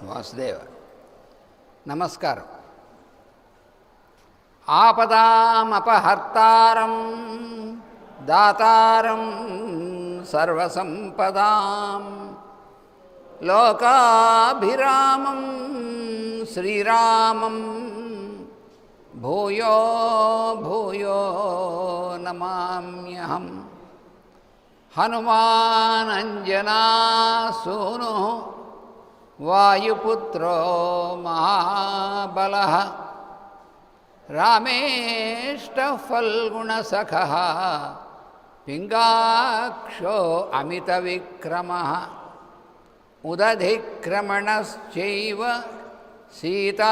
వాసుదేవ. నమస్కారం. ఆపదామపహర్తారం దాతారం సర్వసంపదాం లోకాభిరామం శ్రీరామం భూయో భూయో నమామ్యహం. హనుమానంజనా సూను వాయుపుత్రో మహాబలః రామేష్టః ఫల్గుణసఖః పింగాక్షో అమితవిక్రమः ఉదధిక్రమణశ్చైవ సీతాశోకవినాశకः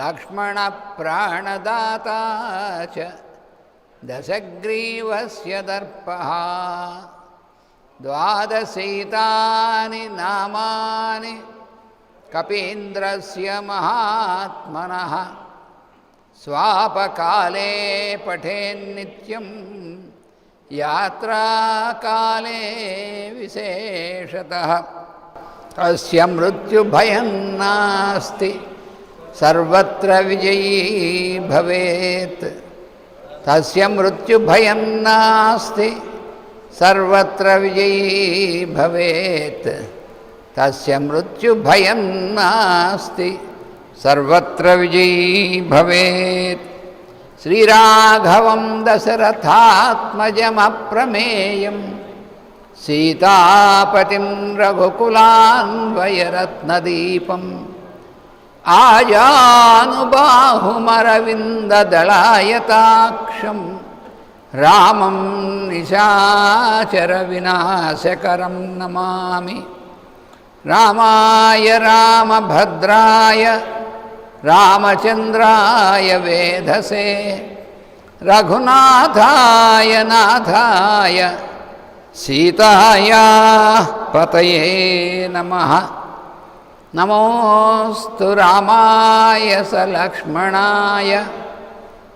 లక్ష్మణప్రాణదాతా చ దశగ్రీవస్య దర్పః. ద్వాదశైతాని నామాని కపీంద్రస్య మహాత్మనః స్వాపకాలే పఠేన్నిత్యం యాత్రాకాలే విశేషతః. తస్య మృత్యుభయం నాస్తి సర్వత్ర విజయీ భవేత్. తస్య మృత్యుభయం నాస్తి సర్వత్ర విజయీ భవేత్. తస్య మృత్యుభయం నాస్తి సర్వత్ర విజయీ భవేత్. శ్రీరాఘవం దశరథాత్మజమప్రమేయం సీతాపతిం రఘుకులాన్వయరత్నదీపం ఆజానుబాహుమరవిందదళాయతాక్షం రామం నిశాచర వినాశకరం నమామి. రామాయ రామభద్రాయ రామచంద్రాయ వేధసే రఘునాథాయ నాథాయ సీతాయా పతయే నమః. నమోస్తు రామాయ సలక్ష్మణాయ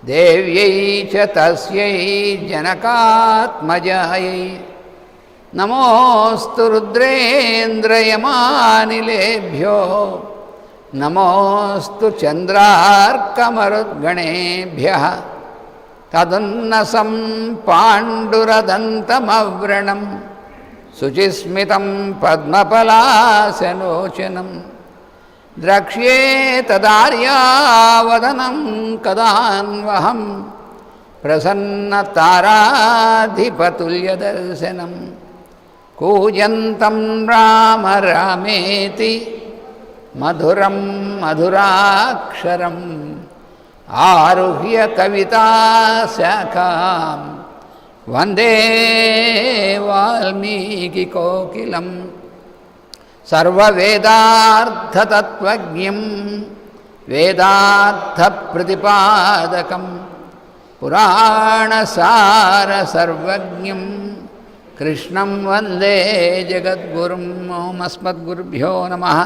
దేవ్యై చ తస్యై జనకాత్మజాయై. నమోస్తు రుద్రేంద్రయమానిలేభ్యో నమోస్తు చంద్రార్కమరుద్గణేభ్యః. తదున్నసం పాండురదంతమవ్రణం శుచిస్మితం పద్మపలాశలోచనం ద్రక్ష్యేతదార్యావదనం కదాన్వహం ప్రసన్నతారాధిపతుల్యదర్శనం. కూజంతం రామ రామేతి మధురం మధురాక్షరం ఆరుహ్య కవితాశాఖాం వందే వాల్మీకికోకిలం. సర్వవేదార్థతత్వజ్ఞం వేదార్థప్రతిపాదకం పురాణసారసర్వజ్ఞం కృష్ణం వందే జగద్గురుం. ఓమస్మద్గురుభ్యో నమః.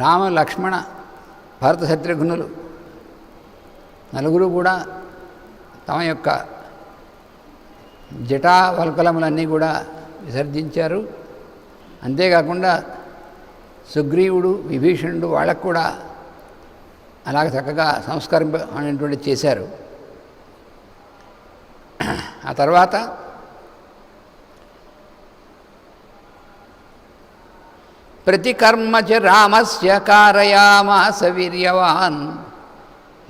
రామ లక్ష్మణ భరత శత్రుఘ్నులు నలుగురు కూడా తమ యొక్క జటావల్కలములన్నీ కూడా విసర్జించారు. అంతేకాకుండా సుగ్రీవుడు విభీషణుడు వాళ్ళకు కూడా అలాగ చక్కగా సంస్కరింపనేటువంటి చేశారు. ఆ తర్వాత ప్రతికర్మ చ రామస్య కారయామాస వీర్యవాన్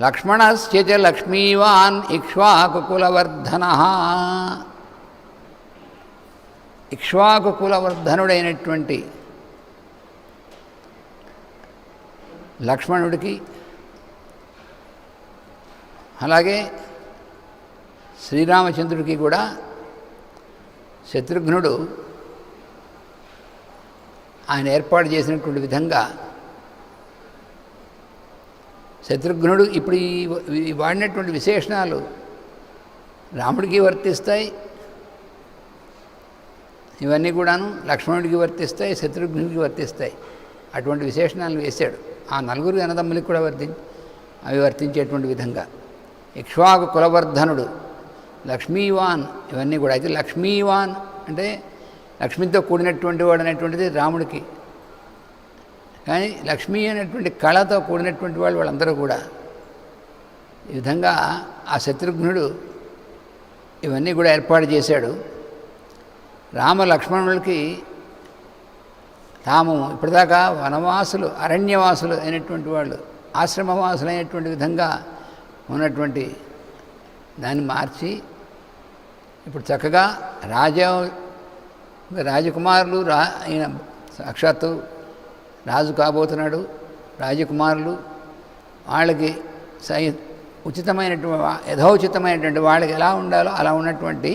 లక్ష్మణస్య చ లక్ష్మీవాన్ ఇక్ష్వాకుకులవర్ధనః. ఇక్ష్వాకుకులవర్ధనుడైనటువంటి లక్ష్మణుడికి అలాగే శ్రీరామచంద్రుడికి కూడా శత్రుఘ్నుడు ఆయన ఏర్పాటు చేసినటువంటి విధంగా శత్రుఘ్నుడు ఇప్పుడు ఈ వాడినటువంటి విశేషణాలు రాముడికి వర్తిస్తాయి, ఇవన్నీ కూడాను లక్ష్మణుడికి వర్తిస్తాయి, శత్రుఘ్నుడికి వర్తిస్తాయి. అటువంటి విశేషణాలను వేశాడు. ఆ నలుగురు అన్నదమ్ములకు కూడా అవి వర్తించేటువంటి విధంగా. ఇక్ష్వాకు కులవర్ధనుడు, లక్ష్మీవాన్, ఇవన్నీ కూడా. అయితే లక్ష్మీవాన్ అంటే లక్ష్మితో కూడినటువంటి వాడు అనేటువంటిది రాముడికి. కానీ లక్ష్మీ అనేటువంటి కళతో కూడినటువంటి వాళ్ళందరూ కూడా. ఈ విధంగా ఆ శత్రుఘ్నుడు ఇవన్నీ కూడా ఏర్పాటు చేశాడు. రామ లక్ష్మణులకి తాము ఇప్పటిదాకా వనవాసులు, అరణ్యవాసులు అయినటువంటి వాళ్ళు, ఆశ్రమవాసులు అయినటువంటి విధంగా ఉన్నటువంటి దాన్ని మార్చి ఇప్పుడు చక్కగా రాజకుమారులు ఆయన సాక్షాత్తు రాజు కాబోతున్నాడు. రాజకుమారులు వాళ్ళకి యథోచితమైనటువంటి వాళ్ళకి ఎలా ఉండాలో అలా ఉన్నటువంటి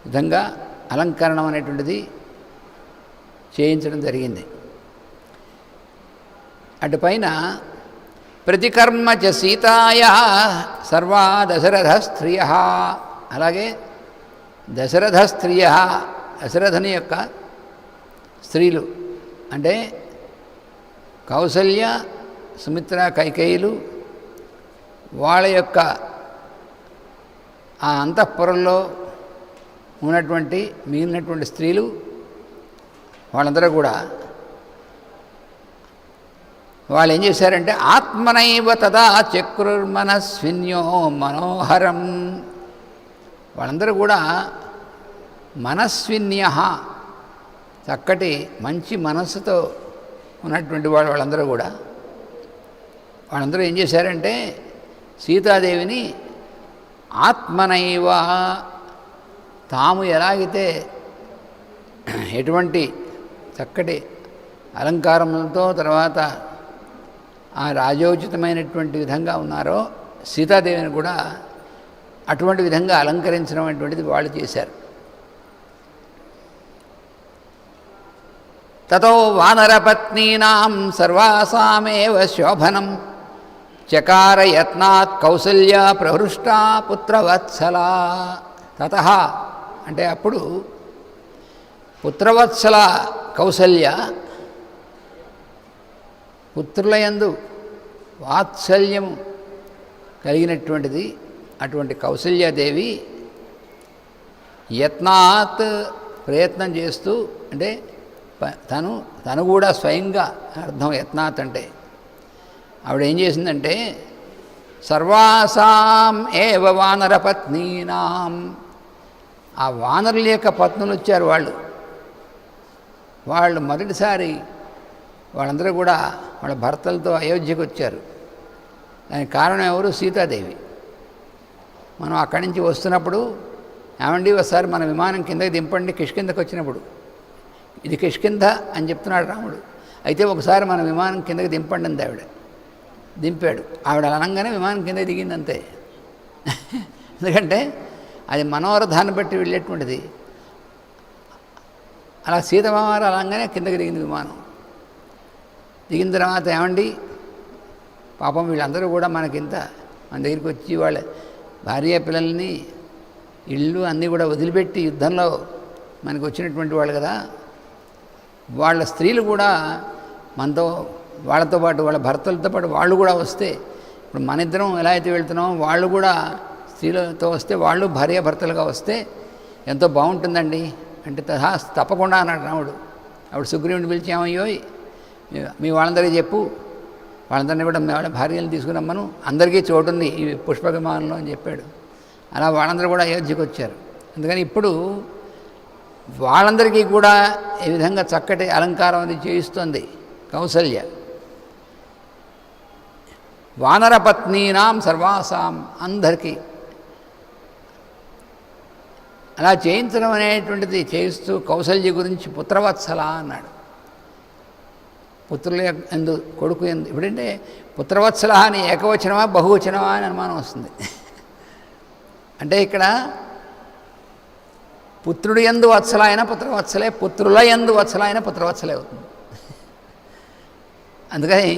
విధంగా అలంకరణం అనేటువంటిది చేయించడం జరిగింది. అటుపైన ప్రతికర్మ చ సీతాయ సర్వా దశరథ స్త్రియ, అలాగే దశరథ స్త్రియ, దశరథుని యొక్క స్త్రీలు అంటే కౌసల్య, సుమిత్ర, కైకేయులు, వాళ్ళ యొక్క ఆ అంతఃపురంలో ఉన్నటువంటి మిగిలినటువంటి స్త్రీలు వాళ్ళందరూ కూడా వాళ్ళు ఏం చేశారంటే ఆత్మనైవ తదా చక్రుర్మనస్విన్యో మనోహరం, వాళ్ళందరూ కూడా మనస్విన్య, చక్కటి మంచి మనస్సుతో ఉన్నటువంటి వాళ్ళందరూ కూడా వాళ్ళందరూ ఏం చేశారంటే సీతాదేవిని ఆత్మనైవ, తాము ఎలాగైతే ఎటువంటి చక్కటి అలంకారములతో తర్వాత ఆ రాజోచితమైనటువంటి విధంగా ఉన్నారో సీతాదేవిని కూడా అటువంటి విధంగా అలంకరించడం అటువంటిది వాళ్ళు చేశారు. తతో వానరపత్నీనాం సర్వాసామేవ శోభనం చకార యత్నాత్ కౌసల్య ప్రహృష్టా పుత్రవత్సలా. తతః అంటే అప్పుడు పుత్రవత్సల కౌసల్య, పుత్రులయందు వాత్సల్యము కలిగినటువంటిది అటువంటి కౌసల్యాదేవి యత్నాత్, ప్రయత్నం చేస్తూ, అంటే తను కూడా స్వయంగా అర్థం యత్నాత్ అంటే. ఆవిడ ఏం చేసిందంటే సర్వాసాం ఏవ వానరపత్నీనాం, ఆ వానరుల యొక్క పత్నులు వచ్చారు వాళ్ళు మొదటిసారి వాళ్ళందరూ కూడా వాళ్ళ భర్తలతో అయోధ్యకు వచ్చారు. దానికి కారణం ఎవరు? సీతాదేవి. మనం అక్కడి నుంచి వస్తున్నప్పుడు ఏమండి ఒకసారి మన విమానం కిందకి దింపండి, కిష్కిందకు వచ్చినప్పుడు ఇది కిష్కింద అని చెప్తున్నాడు రాముడు. అయితే ఒకసారి మన విమానం కిందకి దింపండి అంది ఆవిడ. దింపాడు. ఆవిడ అనగానే విమానం కింద దిగిందంతే. ఎందుకంటే అది మనోరథాన్ని బట్టి వెళ్ళేటువంటిది. అలా సీతమావారు అలాగానే కిందకి దిగింది విమానం. దిగిన తర్వాత ఏమండి పాపం వీళ్ళందరూ కూడా మన దగ్గరికి వచ్చి వాళ్ళ భార్య పిల్లల్ని ఇళ్ళు అన్నీ కూడా వదిలిపెట్టి యుద్ధంలో మనకు వచ్చినటువంటి వాళ్ళు కదా, వాళ్ళ స్త్రీలు కూడా వాళ్ళతో పాటు వాళ్ళ భర్తలతో పాటు వాళ్ళు కూడా వస్తే, ఇప్పుడు మన ఇద్దరం ఎలా అయితే వెళ్తున్నామో వాళ్ళు కూడా స్త్రీలతో వస్తే, వాళ్ళు భార్యాభర్తలుగా వస్తే ఎంతో బాగుంటుందండి అంటే తప్పకుండా అన్నాడు రాముడు. అప్పుడు సుగ్రీవుని పిలిచి ఏమయ్యో మీ వాళ్ళందరికీ చెప్పు, వాళ్ళందరినీ కూడా వాళ్ళ భార్యలను తీసుకురమ్మను, అందరికీ చోటుంది ఈ పుష్ప విమానంలో అని చెప్పాడు. అలా వాళ్ళందరూ కూడా అయోధ్యకు వచ్చారు. అందుకని ఇప్పుడు వాళ్ళందరికీ కూడా ఈ విధంగా చక్కటి అలంకారం అది చేయిస్తుంది కౌసల్య. వానరపత్నీనాం సర్వాసాం, అందరికీ అలా చేయించడం అనేటువంటిది చేయిస్తూ కౌసల్య గురించి పుత్రవత్సల అన్నాడు. పుత్రుల ఎందు, కొడుకు ఎందు. ఇప్పుడంటే పుత్రవత్సల అని ఏకవచనమా బహువచనమా అని అనుమానం వస్తుంది. అంటే ఇక్కడ పుత్రుడు యందు వత్సల అయినా పుత్రవత్సలే, పుత్రుల యందు వత్సల అయినా పుత్రవత్సలే అవుతుంది. అందుకని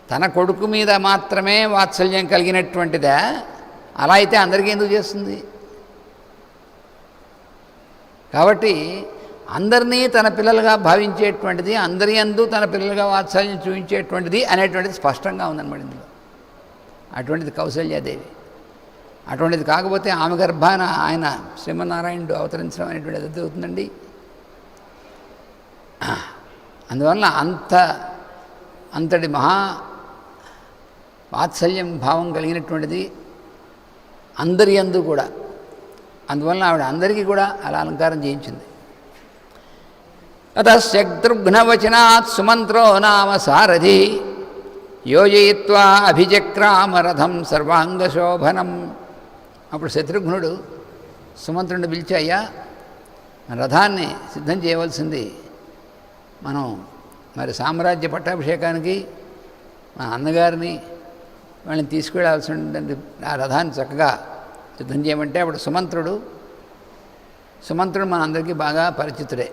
తన కొడుకు మీద మాత్రమే వాత్సల్యం కలిగినటువంటిదా, అలా అయితే అందరికీ ఎందుకు చేస్తుంది? కాబట్టి అందరినీ తన పిల్లలుగా భావించేటువంటిది, అందరి యందు తన పిల్లలుగా వాత్సల్యం చూపించేటువంటిది అనేటువంటిది స్పష్టంగా ఉందన్నమాట ఇందులో. అటువంటిది కౌసల్యాదేవి. అటువంటిది కాకపోతే ఆమె గర్భాన ఆయన శ్రీమన్నారాయణుడు అవతరించడం అనేటువంటిది అది అవుతుందండి. అందువల్ల అంతటి మహా వాత్సల్యం భావం కలిగినటువంటిది అందరి యందు కూడా. అందువల్ల ఆవిడ అందరికీ కూడా అలా అలంకారం చేయించింది. శత్రుఘ్నవచనాత్ సుమంత్రో నామ సారథి యోజయిత్వా అభిచక్రామరథం సర్వాంగశోభనం. అప్పుడు శత్రుఘ్నుడు సుమంత్రుడిని పిలిచి, అయ్యా రథాన్ని సిద్ధం చేయవలసింది, మనం మరి సామ్రాజ్య పట్టాభిషేకానికి మా అన్నగారిని వాళ్ళని తీసుకువెళ్ళాల్సి ఉంటుంది, ఆ రథాన్ని చక్కగా సిద్ధం చేయమంటే అప్పుడు సుమంత్రుడు మన అందరికీ బాగా పరిచితుడే.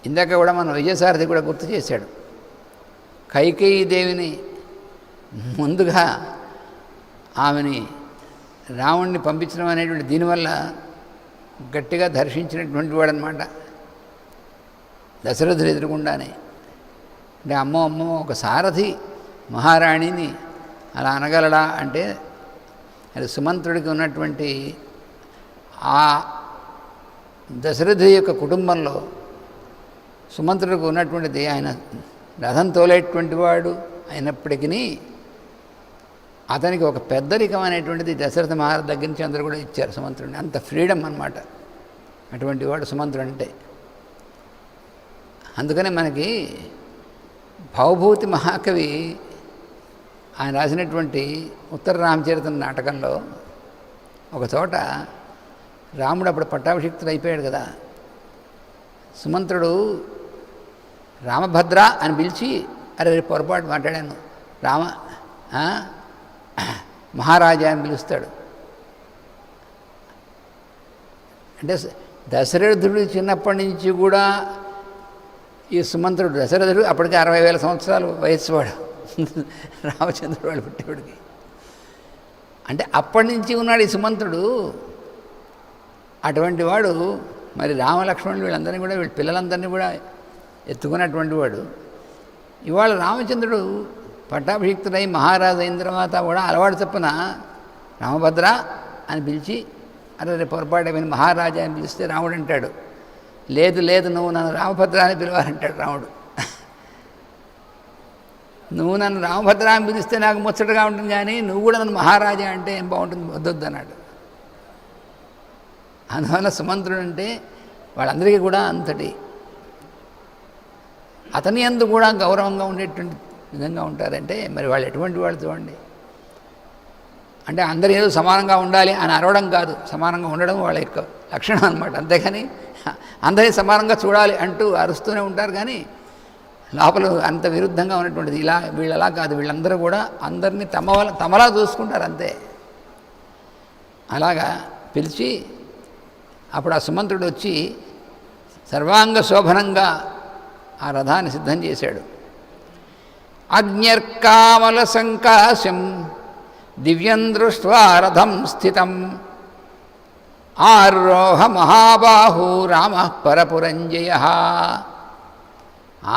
ఇందాక కూడా మన విజయసారథి కూడా గుర్తు చేశాడు. కైకేయీ దేవిని ముందుగా ఆమెని రావణ్ణి పంపించడం అనేటువంటి దీనివల్ల గట్టిగా దర్శించినటువంటి వాడనమాట దశరథుడు ఎదురుకుండానే. అంటే అమ్మో ఒక సారథి మహారాణిని అలా అనగలడా అంటే అది సుమంత్రుడికి ఉన్నటువంటి ఆ దశరథుడి యొక్క కుటుంబంలో సుమంత్రుడికి ఉన్నటువంటిది, ఆయన రథం తోలేటువంటి వాడు అయినప్పటికీ అతనికి ఒక పెద్దరికం అనేటువంటిది దశరథ మహారాజు దగ్గర నుంచి అందరూ కూడా ఇచ్చారు సుమంత్రుడిని. అంత ఫ్రీడమ్ అన్నమాట అటువంటి వాడు సుమంత్రుడు అంటే. అందుకనే మనకి భవభూతి మహాకవి ఆయన రాసినటువంటి ఉత్తర రామచరిత నాటకంలో ఒక చోట రాముడు అప్పుడు పట్టాభిషిక్తుడు అయిపోయాడు కదా, సుమంత్రుడు రామభద్ర అని పిలిచి, అరే పొరపాటు మాట్లాడాను, రామ మహారాజా అని పిలుస్తాడు. అంటే దశరథుడు చిన్నప్పటి నుంచి కూడా ఈ సుమంత్రుడు, దశరథుడు అప్పటికి 60,000 సంవత్సరాలు వయస్సు వాడు రామచంద్రుడు వాడు పుట్టేవాడికి. అంటే అప్పటి నుంచి ఉన్నాడు ఈ సుమంత్రుడు. అటువంటి వాడు మరి రామలక్ష్మణులు వీళ్ళందరినీ కూడా, వీళ్ళ పిల్లలందరినీ కూడా ఎత్తుకున్నటువంటి వాడు. ఇవాళ రామచంద్రుడు పట్టాభిషిక్తుడై మహారాజు అయిన తర్వాత కూడా అలవాటు చప్పున రామభద్ర అని పిలిచి, అరే రేపు పొరపాటు అయిన మహారాజా అని పిలిస్తే రాముడు అంటాడు, లేదు నువ్వు నన్ను రామభద్ర అని పిలవాలంటాడు రాముడు. నువ్వు నన్ను రామభద్ర అని పిలిస్తే నాకు ముచ్చటగా ఉంటుంది, కానీ నువ్వు కూడా నన్ను మహారాజా అంటే ఏం బాగుంటుంది, వద్దొద్దు అన్నాడు. అందువల్ల సుమంత్రుడు అంటే వాళ్ళందరికీ కూడా అంతటి అతని యందు కూడా గౌరవంగా ఉండేటువంటి విధంగా ఉంటారంటే మరి వాళ్ళు ఎటువంటి వాళ్ళు చూడండి. అంటే అందరూ ఏదో సమానంగా ఉండాలి అని అరవడం కాదు, సమానంగా ఉండడం వాళ్ళ యొక్క లక్షణం అన్నమాట. అంతేగాని అందరినీ సమానంగా చూడాలి అంటూ అరుస్తూనే ఉంటారు, కానీ లోపల అంత విరుద్ధంగా ఉన్నటువంటిది. వీళ్ళలా కాదు, వీళ్ళందరూ కూడా అందరినీ తమలా చూసుకుంటారు అంతే. అలాగా పిలిచి అప్పుడు ఆ సుమంత్రుడు వచ్చి సర్వాంగ శోభనంగా ఆ రథాన్ని సిద్ధం చేశాడు. అగ్న్యర్కామల సంకాశం దివ్యం దృష్ట్వా రథం స్థితం ఆరోహ మహాబాహు రామ పరపురంజయ.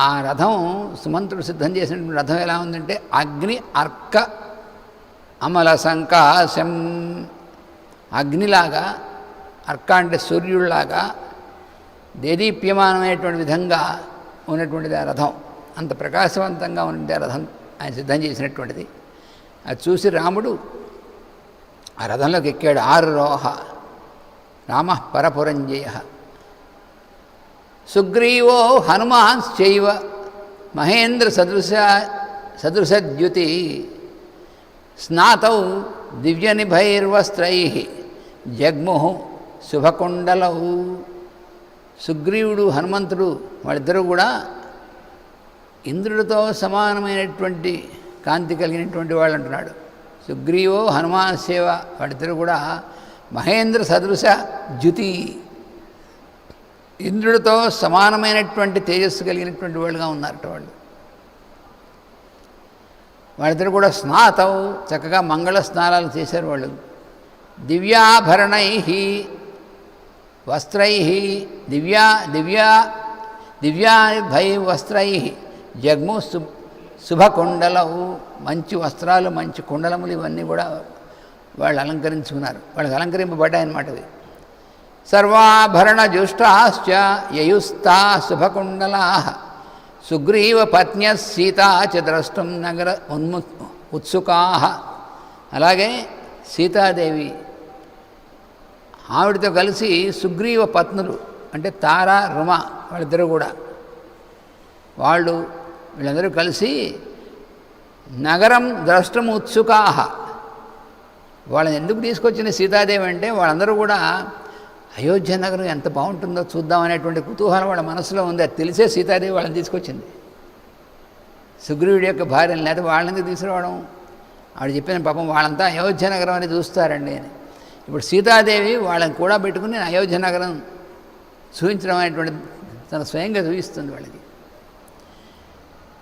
ఆ రథం సుమంత్రుడు సిద్ధం చేసినటువంటి రథం ఎలా ఉందంటే అగ్ని అర్క అమల సంకాశం, అగ్నిలాగా, అర్క అంటే సూర్యుడిలాగా దేదీప్యమానమైనటువంటి విధంగా ఉన్నటువంటిది ఆ రథం. అంత ప్రకాశవంతంగా ఉండే ఆ రథం ఆయన సిద్ధం చేసినటువంటిది. అది చూసి రాముడు ఆ రథంలోకి ఎక్కాడు. ఆరోహ రామ పరపురంజయ. సుగ్రీవో హనుమాన్శ్చైవ మహేంద్ర సదృశద్యుతి స్నాతౌ దివ్యనిభైర్వస్త్రై జగ్ముహు శుభకుండలౌ. సుగ్రీవుడు హనుమంతుడు వాళ్ళిద్దరూ కూడా ఇంద్రుడితో సమానమైనటువంటి కాంతి కలిగినటువంటి వాళ్ళు అంటున్నాడు. సుగ్రీవో హనుమాన్ సేవ, వాళ్ళిద్దరూ కూడా మహేంద్ర సదృశ ద్యుతి, ఇంద్రుడితో సమానమైనటువంటి తేజస్సు కలిగినటువంటి వాళ్ళుగా ఉన్నారట వాళ్ళు. వాళ్ళిద్దరూ కూడా స్నాతౌ, చక్కగా మంగళ స్నానాలు చేశారు వాళ్ళు. దివ్యాభరణై, వస్త్రై దివ్యాభై వస్త్రై జగ్ము శుభకుండలవు. మంచి వస్త్రాలు, మంచి కుండలములు ఇవన్నీ కూడా వాళ్ళు అలంకరించుకున్నారు, వాళ్ళకి అలంకరింపబడ్డాయన్నమాట ఇవి. సర్వాభరణ జుష్టాశ్చ యయుస్తా శుభకుండలా సుగ్రీవ పత్న్య సీతా చ ద్రష్టం నగర ఉత్సుకా. అలాగే సీతాదేవి ఆవిడతో కలిసి సుగ్రీవ పత్నులు అంటే తార రుమ వాళ్ళిద్దరూ కూడా వీళ్ళందరూ కలిసి నగరం ద్రష్టం ఉత్సుకా. వాళ్ళని ఎందుకు తీసుకొచ్చిన సీతాదేవి అంటే వాళ్ళందరూ కూడా అయోధ్య నగరం ఎంత బాగుంటుందో చూద్దాం అనేటువంటి కుతూహలం వాళ్ళ మనసులో ఉంది. అది తెలిసే సీతాదేవి వాళ్ళని తీసుకొచ్చింది, సుగ్రీవుడి యొక్క భార్యను. లేదా వాళ్ళని తీసుకురావడం, ఆవిడ చెప్పిన పాపం వాళ్ళంతా అయోధ్య నగరం అని చూస్తారండి అని. ఇప్పుడు సీతాదేవి వాళ్ళని కూడా పెట్టుకుని అయోధ్య నగరం చూపించడం అనేటువంటి తన స్వయంగా చూపిస్తుంది వాళ్ళకి.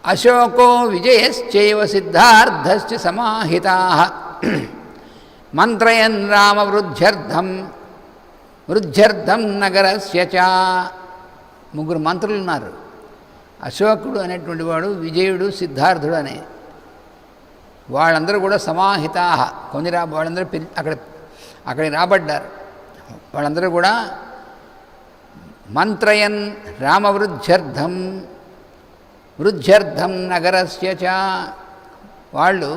అశోకో విజయశ్చైవ సిద్ధార్థశ్చ సమాహితాః మంత్రయన్ రామ వృద్ధ్యర్థం నగరస్య చ. ముగ్గురు మంత్రులు ఉన్నారు. అశోకుడు అనేటువంటి వాడు, విజయుడు, సిద్ధార్థుడు అనే వాళ్ళందరూ కూడా సమాహితాః వాళ్ళందరూ అక్కడికి రాబడ్డారు. వాళ్ళందరూ కూడా మంత్రయన్ రామ వృద్ధ్యర్థం నగరస్య చ. వాళ్ళు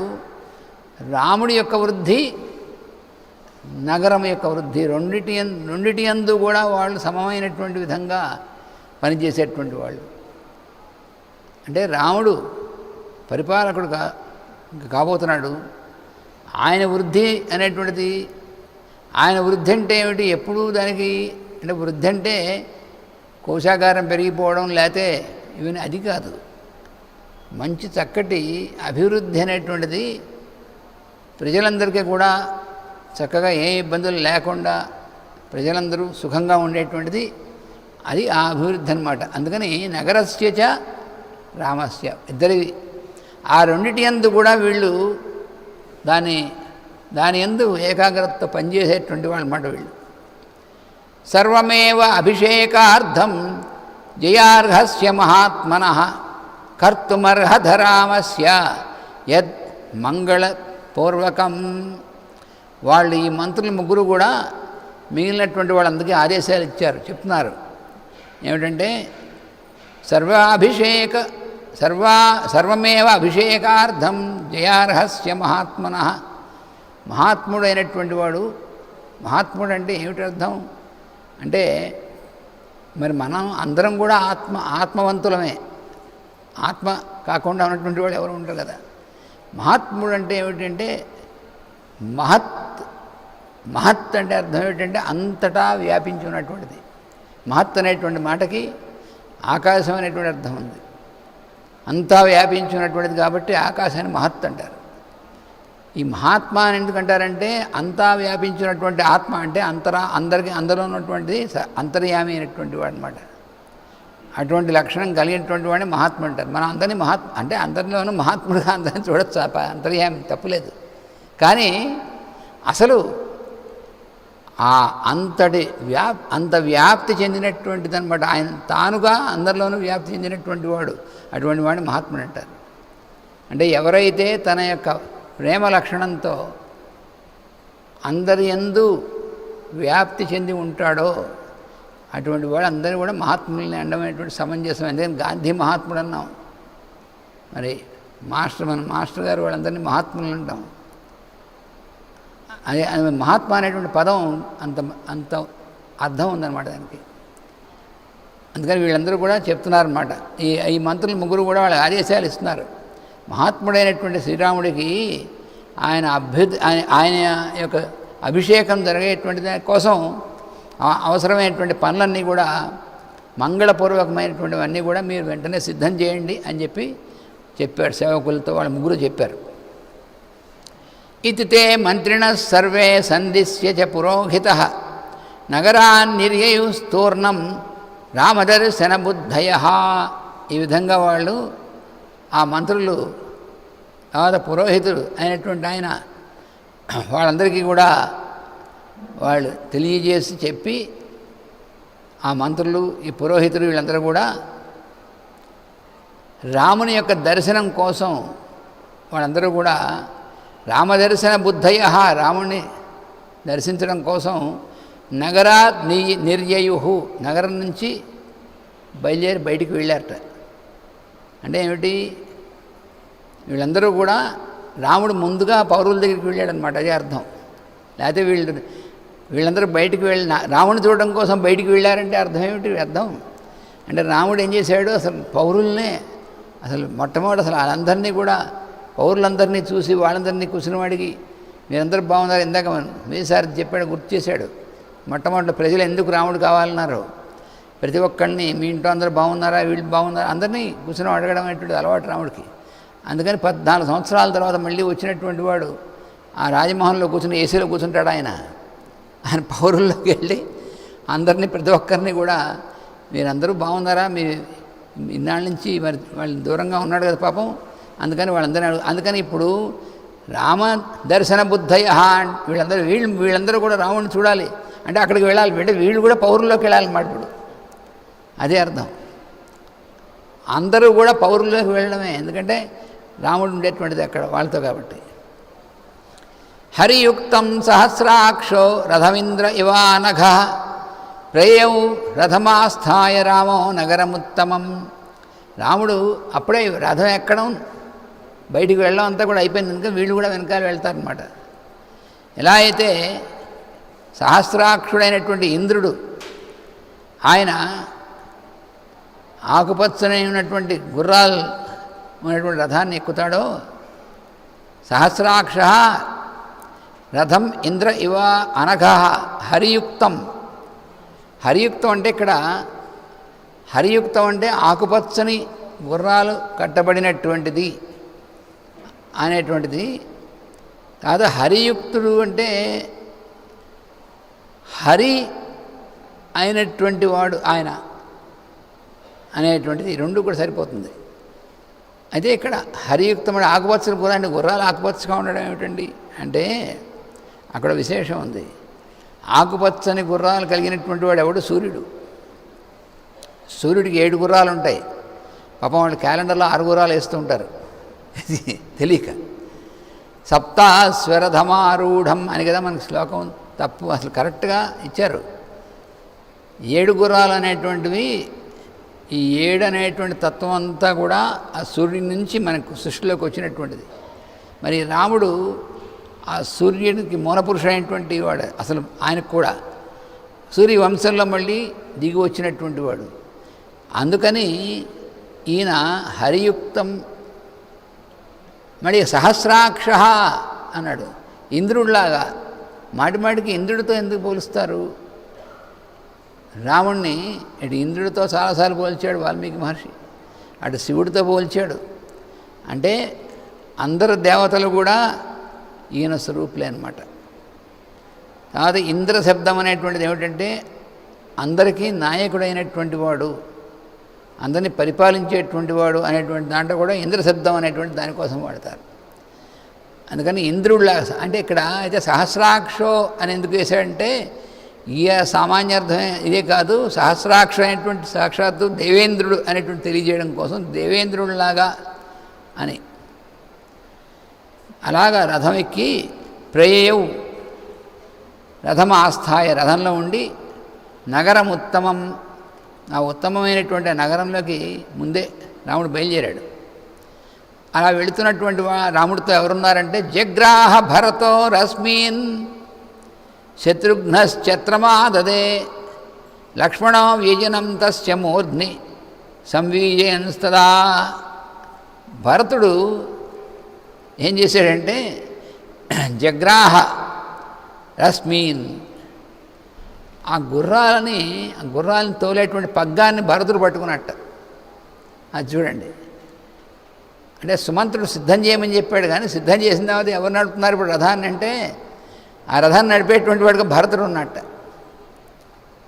రాముడి యొక్క వృద్ధి, నగరం యొక్క వృద్ధి రెండిటి యందు కూడా వాళ్ళు సమమైనటువంటి విధంగా పనిచేసేటువంటి వాళ్ళు. అంటే రాముడు పరిపాలకుడు కాబోతున్నాడు. ఆయన వృద్ధి అనేటువంటిది, ఆయన వృద్ధి అంటే ఏమిటి? ఎప్పుడూ దానికి అంటే వృద్ధి అంటే కోశాగారం పెరిగిపోవడం లేతే ఇవన్నీ అది కాదు. మంచి చక్కటి అభివృద్ధి అనేటువంటిది ప్రజలందరికీ కూడా చక్కగా ఏ ఇబ్బందులు లేకుండా ప్రజలందరూ సుఖంగా ఉండేటువంటిది అది ఆ అభివృద్ధి అన్నమాట. అందుకని నగరస్య చ రామస్య ఇద్దరివి. ఆ రెండిటి యందు కూడా వీళ్ళు దాని యందు ఏకాగ్రతతో పనిచేసేటువంటి వాళ్ళు అన్నమాట వీళ్ళు. సర్వమేవ అభిషేకార్థం జయార్హస్య మహాత్మనః కర్తుమర్హత రామస్య యద్ మంగళపూర్వకం. వాళ్ళు ఈ మంత్రులు ముగ్గురు కూడా మిగిలినటువంటి వాళ్ళందరికీ ఆదేశాలు ఇచ్చారు, చెప్తున్నారు ఏమిటంటే సర్వమేవ అభిషేకార్థం జయార్హస్య మహాత్మనః. మహాత్ముడు అయినటువంటి వాడు, మహాత్ముడు అంటే ఏమిటి అర్థం అంటే మరి మనం అందరం కూడా ఆత్మవంతులమే. ఆత్మ కాకుండా ఉన్నటువంటి వాడు ఎవరు ఉంటారు కదా. మహాత్ముడు అంటే ఏమిటంటే మహత్ అంటే అర్థం ఏమిటంటే అంతటా వ్యాపించి ఉన్నటువంటిది. మహత్ అనేటువంటి మాటకి ఆకాశం అనేటువంటి అర్థం ఉంది. అంతా వ్యాపించినటువంటిది కాబట్టి ఆకాశాన్ని మహత్ అంటారు. ఈ మహాత్మ అని ఎందుకంటారంటే అంతా వ్యాపించినటువంటి ఆత్మ అంటే అందరికీ అందరూ ఉన్నటువంటిది అంతర్యామి అయినటువంటి వాడు అనమాట. అటువంటి లక్షణం కలిగినటువంటి వాడిని మహాత్మ అంటారు. మనం అందరినీ అంటే అందరిలోనూ మహాత్ముడుగా అందరినీ చూడొచ్చు, అంతర్యామి తప్పులేదు. కానీ అసలు అంత వ్యాప్తి చెందినటువంటిది అనమాట. ఆయన తానుగా అందరిలోనూ వ్యాప్తి చెందినటువంటి వాడు, అటువంటి వాడిని మహాత్ముడు అంటారు. అంటే ఎవరైతే తన యొక్క ప్రేమ లక్షణంతో అందరి యందు వ్యాప్తి చెంది ఉంటాడో అటువంటి వాడు అందరూ కూడా మహాత్ముల్ని అండమైనటువంటి సమంజసం. ఎందుకంటే గాంధీ మహాత్ముడు అన్నాం, మరి మన మాస్టర్ గారు వాళ్ళందరినీ మహాత్ములు అంటాం. అదే మహాత్మ అనేటువంటి పదం అంత అర్థం ఉందన్నమాట దానికి. అందుకని వీళ్ళందరూ కూడా చెప్తున్నారన్నమాట. ఈ మంత్రులు ముగ్గురు కూడా వాళ్ళ ఆదేశాలు ఇస్తున్నారు. మహాత్ముడైనటువంటి శ్రీరాముడికి ఆయన యొక్క అభిషేకం జరిగేటువంటి దాని కోసం అవసరమైనటువంటి పనులన్నీ కూడా మంగళపూర్వకమైనటువంటివన్నీ కూడా మీరు వెంటనే సిద్ధం చేయండి అని చెప్పాడు సేవకులతో. వాళ్ళ ముగ్గురు చెప్పారు. ఇతి తే మంత్రిణః సర్వే సందిశ్య చ పురోహితః నగరాన్నిర్యయుస్తూర్ణం రామదర్శన బుద్ధయః. ఈ విధంగా వాళ్ళు ఆ మంత్రులు తర్వాత పురోహితుడు అయినటువంటి ఆయన వాళ్ళందరికీ కూడా వాళ్ళు తెలియజేసి చెప్పి ఆ మంత్రులు, ఈ పురోహితులు వీళ్ళందరూ కూడా రాముని యొక్క దర్శనం కోసం వాళ్ళందరూ కూడా రామదర్శన బుద్ధయ, రాముణ్ణి దర్శించడం కోసం నగరాత్ నిర్యయు, నగరం నుంచి బయలుదేరి బయటికి వెళ్ళారట. అంటే ఏమిటి, వీళ్ళందరూ కూడా రాముడు ముందుగా పౌరుల దగ్గరికి వెళ్ళాడనమాట, అదే అర్థం. లేకపోతే వీళ్ళందరూ బయటికి రాముడిని చూడడం కోసం బయటికి వెళ్ళారంటే అర్థం ఏమిటి? అర్థం అంటే రాముడు ఏం చేశాడు, అసలు పౌరుల్నే అసలు మొట్టమొదటి అసలు వాళ్ళందరినీ కూడా పౌరులందరినీ చూసి వాళ్ళందరినీ కూర్చుని వాడికి మీరందరూ బాగున్నారు, ఇందాక మీసారి చెప్పాడు, గుర్తు చేశాడు. మొట్టమొదటి ప్రజలు ఎందుకు రాముడు కావాలన్నారు, ప్రతి ఒక్కరిని మీ ఇంట్లో అందరూ బాగున్నారా, వీళ్ళు బాగున్నారా, అందరినీ కూర్చొని అడగడం అనేటువంటి అలవాటు రాముడికి. అందుకని 14 సంవత్సరాల తర్వాత మళ్ళీ వచ్చినటువంటి వాడు ఆ రాజమహల్లో కూర్చుని ఏసీలో కూర్చుంటాడు. ఆయన పౌరుల్లోకి వెళ్ళి అందరినీ ప్రతి ఒక్కరిని కూడా మీరందరూ బాగున్నారా, మీ ఇన్నాళ్ళ నుంచి మరి వాళ్ళు దూరంగా ఉన్నాడు కదా పాపం, అందుకని వాళ్ళందరినీ అందుకని ఇప్పుడు రామ దర్శన బుద్ధయ వీళ్ళందరూ కూడా రాముడిని చూడాలి అంటే అక్కడికి వెళ్ళాలి, అంటే వీళ్ళు కూడా పౌరుల్లోకి వెళ్ళాలన్నమాట. ఇప్పుడు అదే అర్థం, అందరూ కూడా పౌరుల్లోకి వెళ్ళడమే, ఎందుకంటే రాముడు ఉండేటువంటిది అక్కడ వాళ్ళతో కాబట్టి. హరియుక్తం సహస్రాక్షో రథమింద్ర ఇవానఘ ప్రేయౌ రథమాస్థాయ రామో నగరముత్తమం. రాముడు అప్పుడే రథం ఎక్కడం బయటికి వెళ్ళడం అంతా కూడా అయిపోయింది కనుక వీళ్ళు కూడా వెనకాల వెళ్తారనమాట. ఎలా అయితే సహస్రాక్షుడైనటువంటి ఇంద్రుడు ఆయన ఆకుపచ్చని ఉన్నటువంటి గుర్రాలు ఉన్నటువంటి రథాన్ని ఎక్కుతాడో, సహస్రాక్ష రథం ఇంద్ర ఇవ అనఘ హరియుక్తం. హరియుక్తం అంటే ఇక్కడ హరియుక్తం అంటే ఆకుపచ్చని గుర్రాలు కట్టబడినటువంటిది అనేటువంటిది కాదు. హరియుక్తుడు అంటే హరి అయినటువంటి వాడు ఆయన అనేటువంటిది, రెండు కూడా సరిపోతుంది. అయితే ఇక్కడ హరియుక్తం అంటే ఆకుపచ్చని గుర్రాలు అంటే గుర్రాలు ఆకుపచ్చగా ఉండడం ఏమిటండి అంటే అక్కడ విశేషం ఉంది. ఆకుపచ్చని గుర్రాలు కలిగినటువంటి వాడు ఎవడు? సూర్యుడు. సూర్యుడికి 7 గుర్రాలు ఉంటాయి. పాపం వాళ్ళు క్యాలెండర్లో 6 గుర్రాలు వేస్తూ ఉంటారు తెలియక. సప్తాశ్వరధమారూఢం అని కదా మనకి శ్లోకం, తప్పు, అసలు కరెక్ట్గా ఇచ్చారు. 7 గుర్రాలు అనేటువంటివి, ఈ 7 అనేటువంటి తత్వం అంతా కూడా ఆ సూర్యుడి నుంచి మనకు సృష్టిలోకి వచ్చినటువంటిది. మరి రాముడు ఆ సూర్యుడికి మూలపురుషుడైనటువంటి వాడు, అసలు ఆయనకు కూడా సూర్య వంశంలో మళ్ళీ దిగి వచ్చినటువంటి వాడు. అందుకని ఈయన హరియుక్తం. మరి సహస్రాక్ష అన్నాడు, ఇంద్రుడిలాగా. మాటిమాటికి ఇంద్రుడితో ఎందుకు పోలుస్తారు రాముణ్ణి? ఇటు ఇంద్రుడితో చాలాసార్లు పోల్చాడు వాల్మీకి మహర్షి, అటు శివుడితో పోల్చాడు. అంటే అందరు దేవతలు కూడా ఈయన స్వరూపులే అన్నమాట. తర్వాత ఇంద్ర శబ్దం అనేటువంటిది ఏమిటంటే అందరికీ నాయకుడైనటువంటి వాడు, అందరినీ పరిపాలించేటువంటి వాడు అనేటువంటి దాంట్లో కూడా ఇంద్ర శబ్దం అనేటువంటి దానికోసం వాడతారు. అందుకని ఇంద్రుడిలా అంటే ఇక్కడ అయితే సహస్రాక్షో అని ఎందుకు వేశాడంటే ఈ సామాన్యార్థమే ఇదే కాదు, సహస్రాక్ష అనేటువంటి సాక్షాత్తు దేవేంద్రుడు అనేటువంటి తెలియజేయడం కోసం దేవేంద్రుడిలాగా అని. అలాగా రథం ఎక్కి ప్రేయౌ రథం ఆస్థాయ, రథంలో ఉండి నగరం ఉత్తమం, ఆ ఉత్తమమైనటువంటి నగరంలోకి ముందే రాముడు బయలుదేరాడు. అలా వెళుతున్నటువంటి రాముడితో ఎవరున్నారంటే జగ్రాహ భరతో రశ్మీన్ శత్రుఘ్నశ్చత్రమాదదే లక్ష్మణో వ్యజనం తస్య మూర్ధ్ని సంవీజయన్స్తదా. భరతుడు ఏం చేశాడంటే జగ్రాహ రశ్మీన్, ఆ గుర్రాలని తోలేటువంటి పగ్గాన్ని భరతుడు పట్టుకున్నట్ట. అది చూడండి, అంటే సుమంతుడు సిద్ధం చేయమని చెప్పాడు, కానీ సిద్ధం చేసిన తర్వాత ఎవరు నడుపుతున్నారు ఇప్పుడు రథాన్ని అంటే ఆ రథాన్ని నడిపేటువంటి వాడిగా భరతుడు ఉన్నట్ట.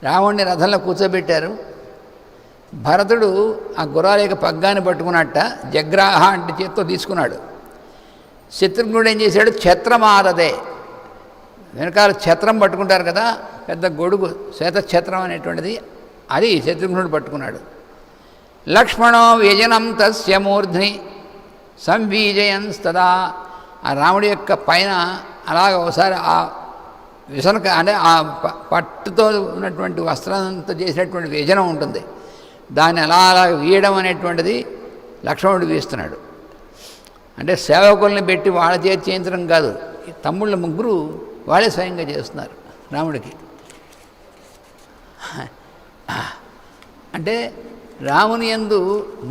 రావణ్ణి రథంలో కూర్చోబెట్టారు, భరతుడు ఆ గుర్రాల యొక్క పగ్గాన్ని పట్టుకున్నట్ట. జగ్రాహ అంటే చేత్తో తీసుకున్నాడు. శత్రుఘ్నుడు ఏం చేశాడు? ఛత్రమాదదే, వెనకాల ఛత్రం పట్టుకుంటారు కదా, పెద్ద గొడుగు శ్వేతఛత్రం అనేటువంటిది, అది శత్రుఘ్నుడు పట్టుకున్నాడు. లక్ష్మణో వ్యజనం తస్య మూర్ధ్ని సంవీజయన్స్తదా. ఆ రాముడి యొక్క పైన అలాగ ఒకసారి ఆ విసనక అంటే ఆ పట్టుతో ఉన్నటువంటి వస్త్రంతో చేసినటువంటి వ్యజనం ఉంటుంది, దాన్ని అలా వీయడం అనేటువంటిది లక్ష్మణుడు వీస్తున్నాడు. అంటే సేవకుల్ని పెట్టి వాళ్ళ చేతి చేయించడం కాదు, తమ్ముళ్ళ ముగ్గురు వాళ్ళే స్వయంగా చేస్తున్నారు రాముడికి. అంటే రాముని యందు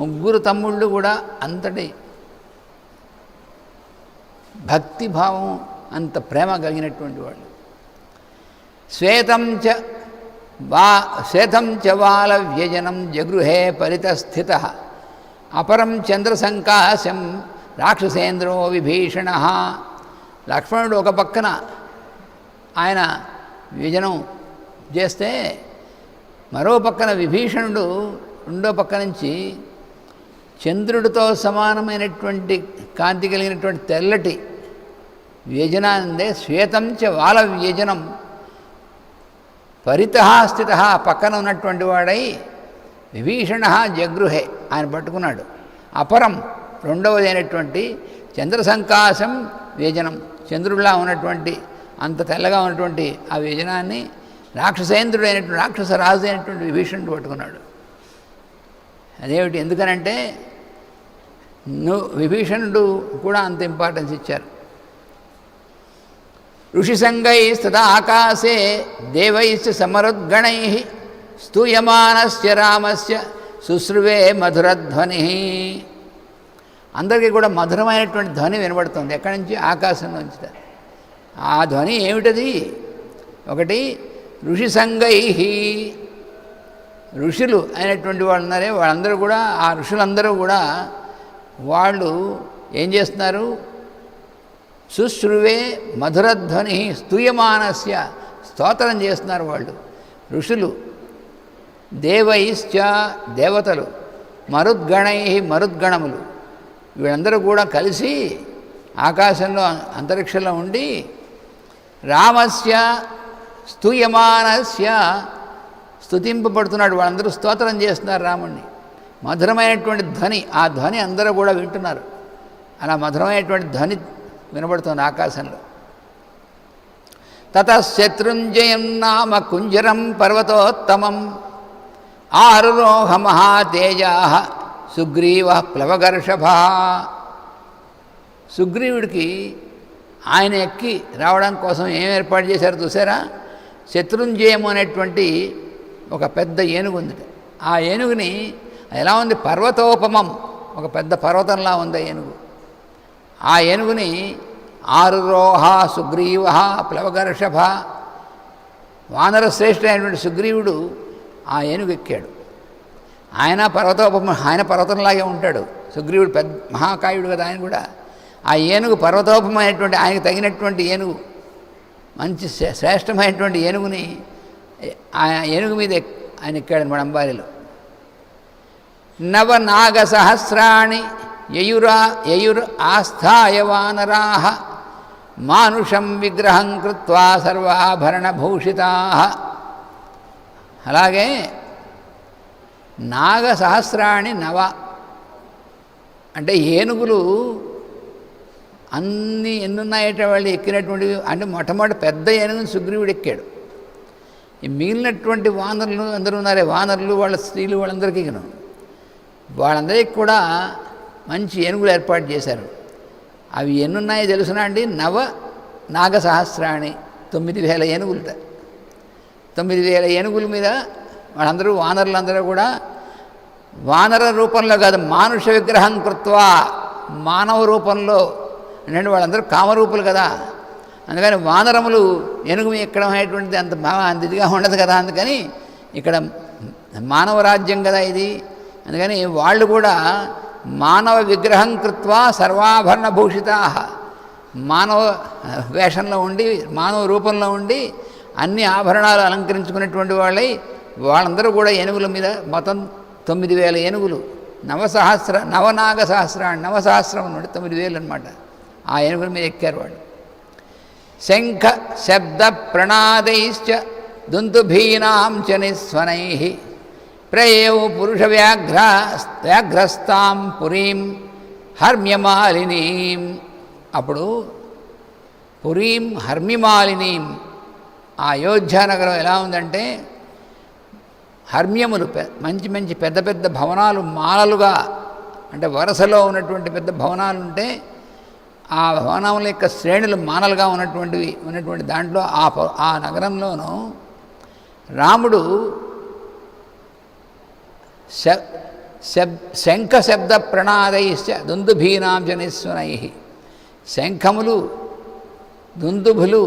ముగ్గురు తమ్ముళ్ళు కూడా అంతటి భక్తిభావం, అంత ప్రేమ కలిగినటువంటి వాళ్ళు. శ్వేతం చ బాల వ్యజనం జగృహే పరితస్థిత అపరం చంద్రసంకాశం రాక్షసేంద్రో విభీషణ. లక్ష్మణుడు ఒక పక్కన ఆయన వ్యజనం చేస్తే మరో పక్కన విభీషణుడు రెండో పక్క నుంచి చంద్రుడితో సమానమైనటువంటి కాంతి కలిగినటువంటి తెల్లటి వ్యజనాన్నే శ్వేతం చ బాల వ్యజనం పరితః స్థిత పక్కన ఉన్నటువంటి వాడై విభీషణ జగృహే ఆయన పట్టుకున్నాడు. అపరం రెండవది అయినటువంటి చంద్రసంకాశం వ్యజనం చంద్రుడిలా ఉన్నటువంటి అంత తెల్లగా ఉన్నటువంటి ఆ వ్యజనాన్ని రాక్షసేంద్రుడు అయినటువంటి రాక్షస రాజు అయినటువంటి విభీషణుడు పట్టుకున్నాడు. అదేమిటి, ఎందుకనంటే విభీషణుడు కూడా అంత ఇంపార్టెన్స్ ఇచ్చారు. ఋషిసంగై స్తదా ఆకాశే దేవైశ్చ సమరుద్గణై స్తూయమానస్య రామస్య శుశ్రువే మధురధ్వని. అందరికీ కూడా మధురమైనటువంటి ధ్వని వినబడుతుంది. ఎక్కడి నుంచి? ఆకాశంలోంచి. ఆ ధ్వని ఏమిటది? ఒకటి ఋషిసంగై, ఋషులు అయినటువంటి వాళ్ళు ఉన్నారే వాళ్ళందరూ కూడా, ఆ ఋషులందరూ కూడా వాళ్ళు ఏం చేస్తున్నారు? శుశ్రువే మధురధ్వని స్తూయమానస్య, స్తోత్రం చేస్తున్నారు వాళ్ళు ఋషులు. దేవైశ్చ, దేవతలు. మరుద్గణై, మరుద్గణములు. వీళ్ళందరూ కూడా కలిసి ఆకాశంలో అంతరిక్షంలో ఉండి రామస్య స్తూయమానస్య, స్తుతింపబడుతున్నాడు. వాళ్ళందరూ స్తోత్రం చేస్తున్నారు రాముణ్ణి. మధురమైనటువంటి ధ్వని, ఆ ధ్వని అందరూ కూడా వింటున్నారు. అలా మధురమైనటువంటి ధ్వని వినబడుతుంది ఆకాశంలో. తతశత్రుంజయం నామ కుంజరం పర్వతోత్తమం ఆరురోహ మహాతేజా సుగ్రీవ ప్లవగర్షభ. సుగ్రీవుడికి ఆయన ఎక్కి రావడం కోసం ఏం ఏర్పాటు చేశారు చూసారా? శత్రుంజయము అనేటువంటి ఒక పెద్ద ఏనుగు ఉంది. ఆ ఏనుగుని ఎలా ఉంది? పర్వతోపమం, ఒక పెద్ద పర్వతంలా ఉంది ఏనుగు. ఆ ఏనుగుని ఆరురోహ సుగ్రీవ ప్లవగర్షభ, వానర శ్రేష్ఠుడైనటువంటి సుగ్రీవుడు ఆ ఏనుగు ఎక్కాడు. ఆయన పర్వతోపమం, ఆయన పర్వతంలాగే ఉంటాడు. సుగ్రీవుడు పెద్ద మహాకాయుడు కదా ఆయన కూడా. ఆ ఏనుగు పర్వతోపమైనటువంటి ఆయనకు తగినటువంటి ఏనుగు, మంచి శ్రేష్టమైనటువంటి ఏనుగుని ఆ ఏనుగు మీద ఆయన ఎక్కాడనమాట అంబారిలో. నవనాగ సహస్రాణి యయుర్ ఆస్థాయ వానరాః మానుషం విగ్రహం కృత్వా సర్వాభరణభూషితాః. అలాగే నాగ సహస్రాణి నవ అంటే ఏనుగులు అన్నీ ఎన్నున్నాయట వాళ్ళు ఎక్కినటువంటివి. అంటే మొట్టమొదటి పెద్ద ఏనుగుని సుగ్రీవుడు ఎక్కాడు. ఈ మిగిలినటువంటి వానరులు అందరూ ఉన్నారే, వానరులు వాళ్ళ స్త్రీలు వాళ్ళందరికీ వాళ్ళందరికీ కూడా మంచి ఏనుగులు ఏర్పాటు చేశారు. అవి ఎన్నున్నాయో తెలుసునా అండి? నవ నాగ సహస్రాణి, 9,000 ఏనుగులుట. 9,000 ఏనుగుల మీద వాళ్ళందరూ వానరులందరూ కూడా వానర రూపంలో కాదు, మానుష విగ్రహం కృత్వా, మానవ రూపంలో. అంటే వాళ్ళందరూ కామరూపులు కదా, అందుకని వానరములు ఏనుగు ఎక్కడం అనేటువంటిది అంత ఇదిగా ఉండదు కదా. అందుకని ఇక్కడ మానవ రాజ్యం కదా ఇది. అందుకని వాళ్ళు కూడా మానవ విగ్రహం కృత్వా సర్వాభరణ భూషితా, మానవ వేషంలో ఉండి, మానవ రూపంలో ఉండి అన్ని ఆభరణాలు అలంకరించుకున్నటువంటి వాళ్ళై వాళ్ళందరూ కూడా ఏనుగుల మీద మొత్తం 9,000 ఏనుగులు. నవనాగ సహస్రాన్ని, నవసహస్రం నుండి 9,000 అనమాట. ఆ ఏనుగుల మీద ఎక్కారు వాళ్ళు. శంఖ శబ్ద ప్రణాదైశ్చ దుందుభీనాం చ నిస్వనై ప్రయేవు పురుష వ్యాఘ్రస్తాం పురీం హర్మ్యమాలినీం. అప్పుడు పురీం హర్మ్యమాలినీం, ఆ అయోధ్యానగరం ఎలా ఉందంటే హర్మ్యములు, మంచి మంచి పెద్ద పెద్ద భవనాలు మాలలుగా, అంటే వరుసలో ఉన్నటువంటి పెద్ద భవనాలు ఉంటే ఆ భవనముల యొక్క శ్రేణులు మానలుగా ఉన్నటువంటి దాంట్లో ఆ నగరంలోనూ రాముడు శంఖ శబ్ద ప్రణాదైశ్చ దుందుభీనాం జనిస్వనై, శంఖములు దుందుభులు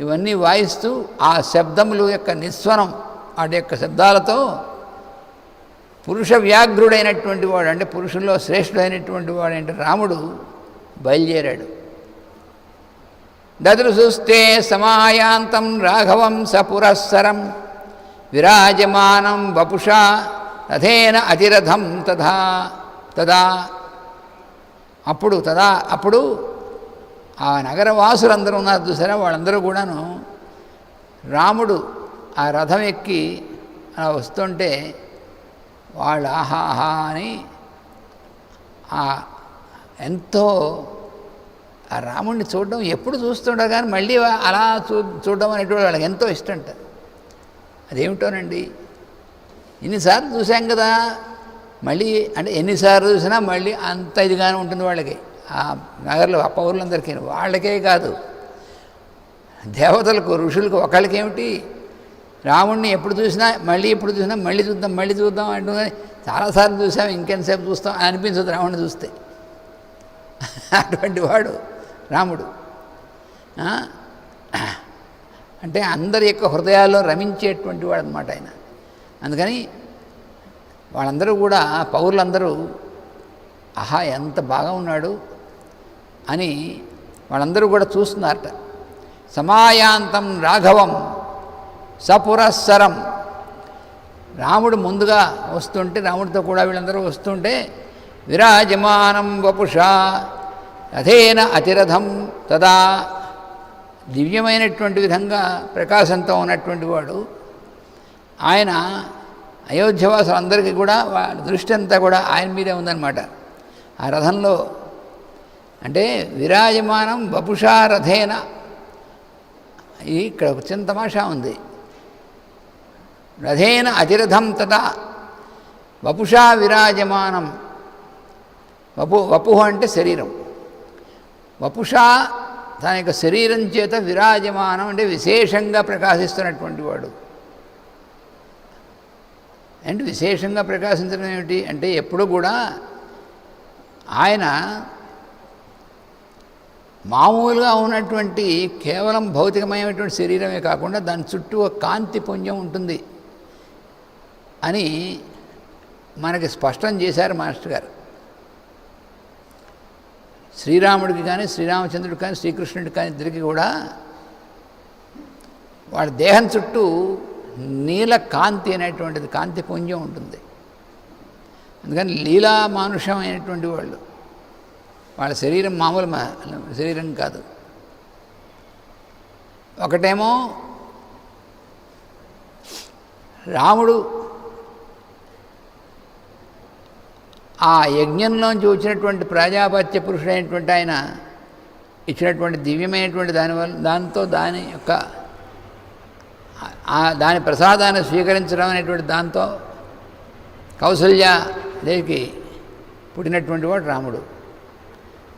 ఇవన్నీ వాయిస్తూ ఆ శబ్దములు యొక్క నిస్వనం, వాటి యొక్క శబ్దాలతో పురుష వ్యాఘ్రుడైనటువంటి వాడు, అంటే పురుషుల్లో శ్రేష్ఠుడైనటువంటి వాడు అంటే రాముడు బయలుదేరాడు. దదృశుస్తే సమాయాంతం రాఘవం సపురస్సరం విరాజమానం వపుషా రథేన అతిరథం తదా. అప్పుడు ఆ నగరవాసులందరూ ఉన్నారు చూసారా, వాళ్ళందరూ కూడాను రాముడు ఆ రథం ఎక్కి అలా వస్తుంటే వాళ్ళు ఆహాహా అని ఎంతో ఆ రాముడిని చూడడం, ఎప్పుడు చూస్తుండగా కానీ మళ్ళీ అలా చూడడం అనేటువంటి వాళ్ళకి ఎంతో ఇష్టంట. అదేమిటోనండి, ఎన్నిసార్లు చూసాం కదా, మళ్ళీ అంటే ఎన్నిసార్లు చూసినా మళ్ళీ అంత ఇదిగానే ఉంటుంది వాళ్ళకి, ఆ నగరంలో ఆ పౌరులందరికీ. వాళ్ళకే కాదు, దేవతలకు ఋషులకు ఒకళ్ళకేమిటి, రాముడిని ఎప్పుడు చూసినా మళ్ళీ చూద్దాం అంటూ చాలాసార్లు చూసాం, ఇంకెంతసేపు చూస్తాం అని అనిపించదు రాముడిని చూస్తే. అటువంటి వాడు రాముడు. అంటే అందరి యొక్క హృదయాల్లో రమించేటువంటి వాడు అన్నమాట ఆయన. అందుకని వాళ్ళందరూ కూడా, పౌరులందరూ ఆహా ఎంత బాగా ఉన్నాడు అని వాళ్ళందరూ కూడా చూస్తున్నారట. సమాయాంతం రాఘవం సపురస్సరం, రాముడు ముందుగా వస్తుంటే, రాముడితో కూడా వీళ్ళందరూ వస్తుంటే విరాజమానం వపుషా రథేన అతిరథం తదా, దివ్యమైనటువంటి విధంగా ప్రకాశంతో ఉన్నటువంటి వాడు ఆయన. అయోధ్యవాసులందరికీ కూడా వాళ్ళ దృష్టి అంతా కూడా ఆయన మీదే ఉందన్నమాట. ఆ రథంలో అంటే విరాజమానం వపుషా రథేన, ఇక్కడ ఒక చిన్న తమాషా ఉంది. రథేన అతిరథం తదా వపుషా విరాజమానం. వపు అంటే శరీరం, వపుషా తన యొక్క శరీరం చేత విరాజమానం అంటే విశేషంగా ప్రకాశిస్తున్నటువంటి వాడు. అంటే విశేషంగా ప్రకాశించడం ఏమిటి అంటే, ఎప్పుడు కూడా ఆయన మామూలుగా ఉన్నటువంటి కేవలం భౌతికమైనటువంటి శరీరమే కాకుండా దాని చుట్టూ ఒక కాంతి పుంజం ఉంటుంది అని మనకి స్పష్టం చేశారు మాస్టర్ గారు. శ్రీరాముడికి కానీ, శ్రీరామచంద్రుడికి కానీ, శ్రీకృష్ణుడికి కానీ ఇద్దరికి కూడా వాళ్ళ దేహం చుట్టూ నీల కాంతి అనేటువంటిది, కాంతి పుంజం ఉంటుంది. అందుకని లీలా మానుషం అయినటువంటి వాళ్ళు, వాళ్ళ శరీరం మామూలు శరీరం కాదు. ఒకటేమో రాముడు ఆ యజ్ఞంలోంచి వచ్చినటువంటి ప్రజాపత్య పురుషుడైనటువంటి ఆయన ఇచ్చినటువంటి దివ్యమైనటువంటి దాంతో దాని యొక్క దాని ప్రసాదాన్ని స్వీకరించడం అనేటువంటి దాంతో కౌసల్యాదేవికి పుట్టినటువంటి వాడు రాముడు.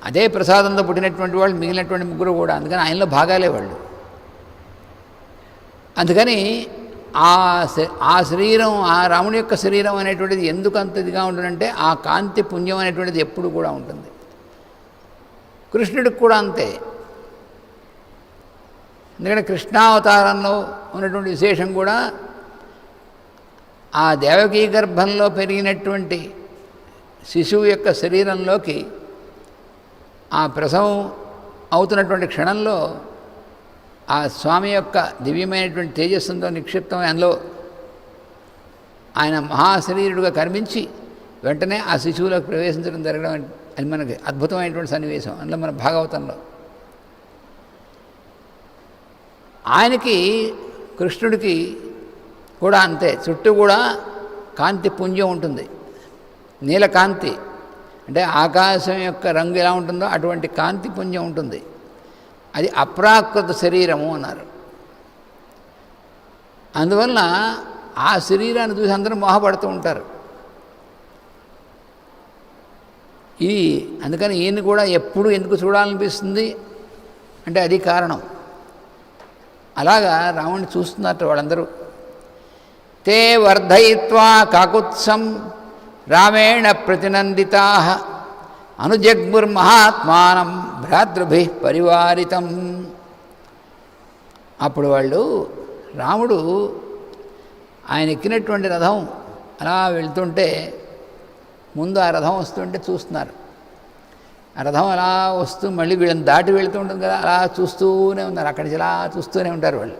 అదే ప్రసాదంతో పుట్టినటువంటి వాళ్ళు మిగిలినటువంటి ముగ్గురు కూడా. అందుకని ఆయనలో భాగాలే వాళ్ళు. అందుకని ఆ శరీరం, ఆ రాముడి యొక్క శరీరం అనేటువంటిది ఎందుకు అంత ఇదిగా ఉంటుందంటే ఆ కాంతి పుంజం అనేటువంటిది ఎప్పుడు కూడా ఉంటుంది. కృష్ణుడికి కూడా అంతే. ఎందుకంటే కృష్ణావతారంలో ఉన్నటువంటి విశేషం కూడా ఆ దేవకీ గర్భంలో పెరిగినటువంటి శిశువు యొక్క శరీరంలోకి ఆ ప్రసవం అవుతున్నటువంటి క్షణంలో ఆ స్వామి యొక్క దివ్యమైనటువంటి తేజస్సుతో నిక్షిప్తం అందులో ఆయన మహాశరీరుడుగా కనిపించి వెంటనే ఆ శిశువులోకి ప్రవేశించడం జరగడం అది మనకి అద్భుతమైనటువంటి సన్నివేశం అందులో మన భాగవతంలో. ఆయనకి కృష్ణుడికి కూడా అంతే, చుట్టూ కూడా కాంతి పుంజం ఉంటుంది, నీలకాంతి అంటే ఆకాశం యొక్క రంగు ఎలా ఉంటుందో అటువంటి కాంతి పుంజం ఉంటుంది. అది అప్రాకృత శరీరము అన్నారు. అందువలన ఆ శరీరాన్ని చూసి అందరూ మోహపడుతూ ఉంటారు. ఇది అందుకని ఈయన కూడా ఎప్పుడు ఎందుకు చూడాలనిపిస్తుంది అంటే అది కారణం. అలాగా రాముడిని చూస్తున్నట్టు వాళ్ళందరూ. తే వర్ధయిత్వా కాకుత్సం రామేణ ప్రతినందితా అనుజగ్ముర్మహాత్మానం భ్రాతృభి పరివారితం. అప్పుడు వాళ్ళు రాముడు ఆయన ఎక్కినటువంటి రథం అలా వెళ్తుంటే ముందు ఆ రథం వస్తుంటే చూస్తున్నారు. ఆ రథం అలా వస్తూ మళ్ళీ వీళ్ళని దాటి వెళుతూ ఉంటుంది కదా, అలా చూస్తూనే ఉన్నారు. అక్కడి నుంచి అలా చూస్తూనే ఉంటారు వాళ్ళు.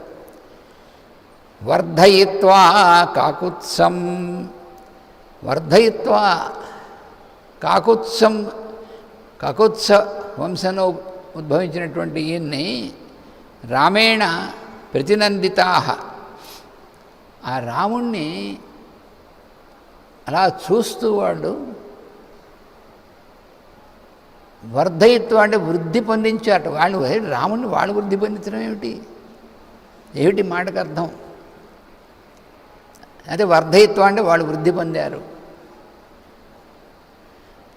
వర్ధయిత్వా కాకుత్సం, వర్ధయిత్వా కాకుత్సం, కాకుత్స వంశంలో ఉద్భవించినటువంటి ఈయన్ని రామేణ ప్రతినందితా. ఆ రాముణ్ణి అలా చూస్తూ వాళ్ళు వర్ధయిత్వం అంటే వృద్ధి పొందించారట. వాళ్ళు రాముణ్ణి వాళ్ళు వృద్ధి పొందించడం ఏమిటి మాటకు అర్థం? అదే వర్ధయిత్వం అంటే వాళ్ళు వృద్ధి పొందారు.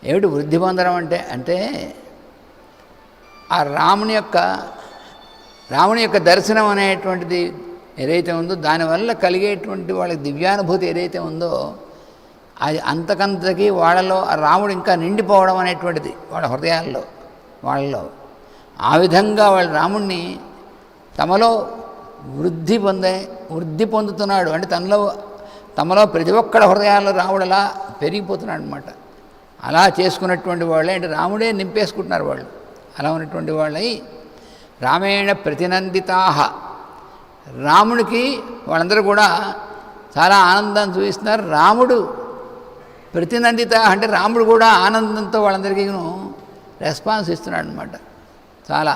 ఏమిటి వృద్ధి పొందడం అంటే ఆ రాముని యొక్క దర్శనం అనేటువంటిది ఏదైతే ఉందో దానివల్ల కలిగేటువంటి వాళ్ళకి దివ్యానుభూతి ఏదైతే ఉందో అది అంతకంతకి వాళ్ళలో ఆ రాముడు ఇంకా నిండిపోవడం అనేటువంటిది వాళ్ళ హృదయాల్లో వాళ్ళలో. ఆ విధంగా వాళ్ళ రాముణ్ణి తమలో వృద్ధి పొందుతున్నాడు. అంటే తమలో ప్రతి ఒక్కళ్ళ హృదయాల్లో రాముడు అలా పెరిగిపోతున్నాడు అనమాట. అలా చేసుకున్నటువంటి వాళ్ళే అంటే రాముడే నింపేసుకుంటున్నారు వాళ్ళు. అలా ఉన్నటువంటి వాళ్ళై రామేణ ప్రతినందితా. రాముడికి వాళ్ళందరూ కూడా చాలా ఆనందాన్ని చూపిస్తున్నారు. రాముడు ప్రతినందిత అంటే రాముడు కూడా ఆనందంతో వాళ్ళందరికీ రెస్పాన్స్ ఇస్తున్నాడు అనమాట. చాలా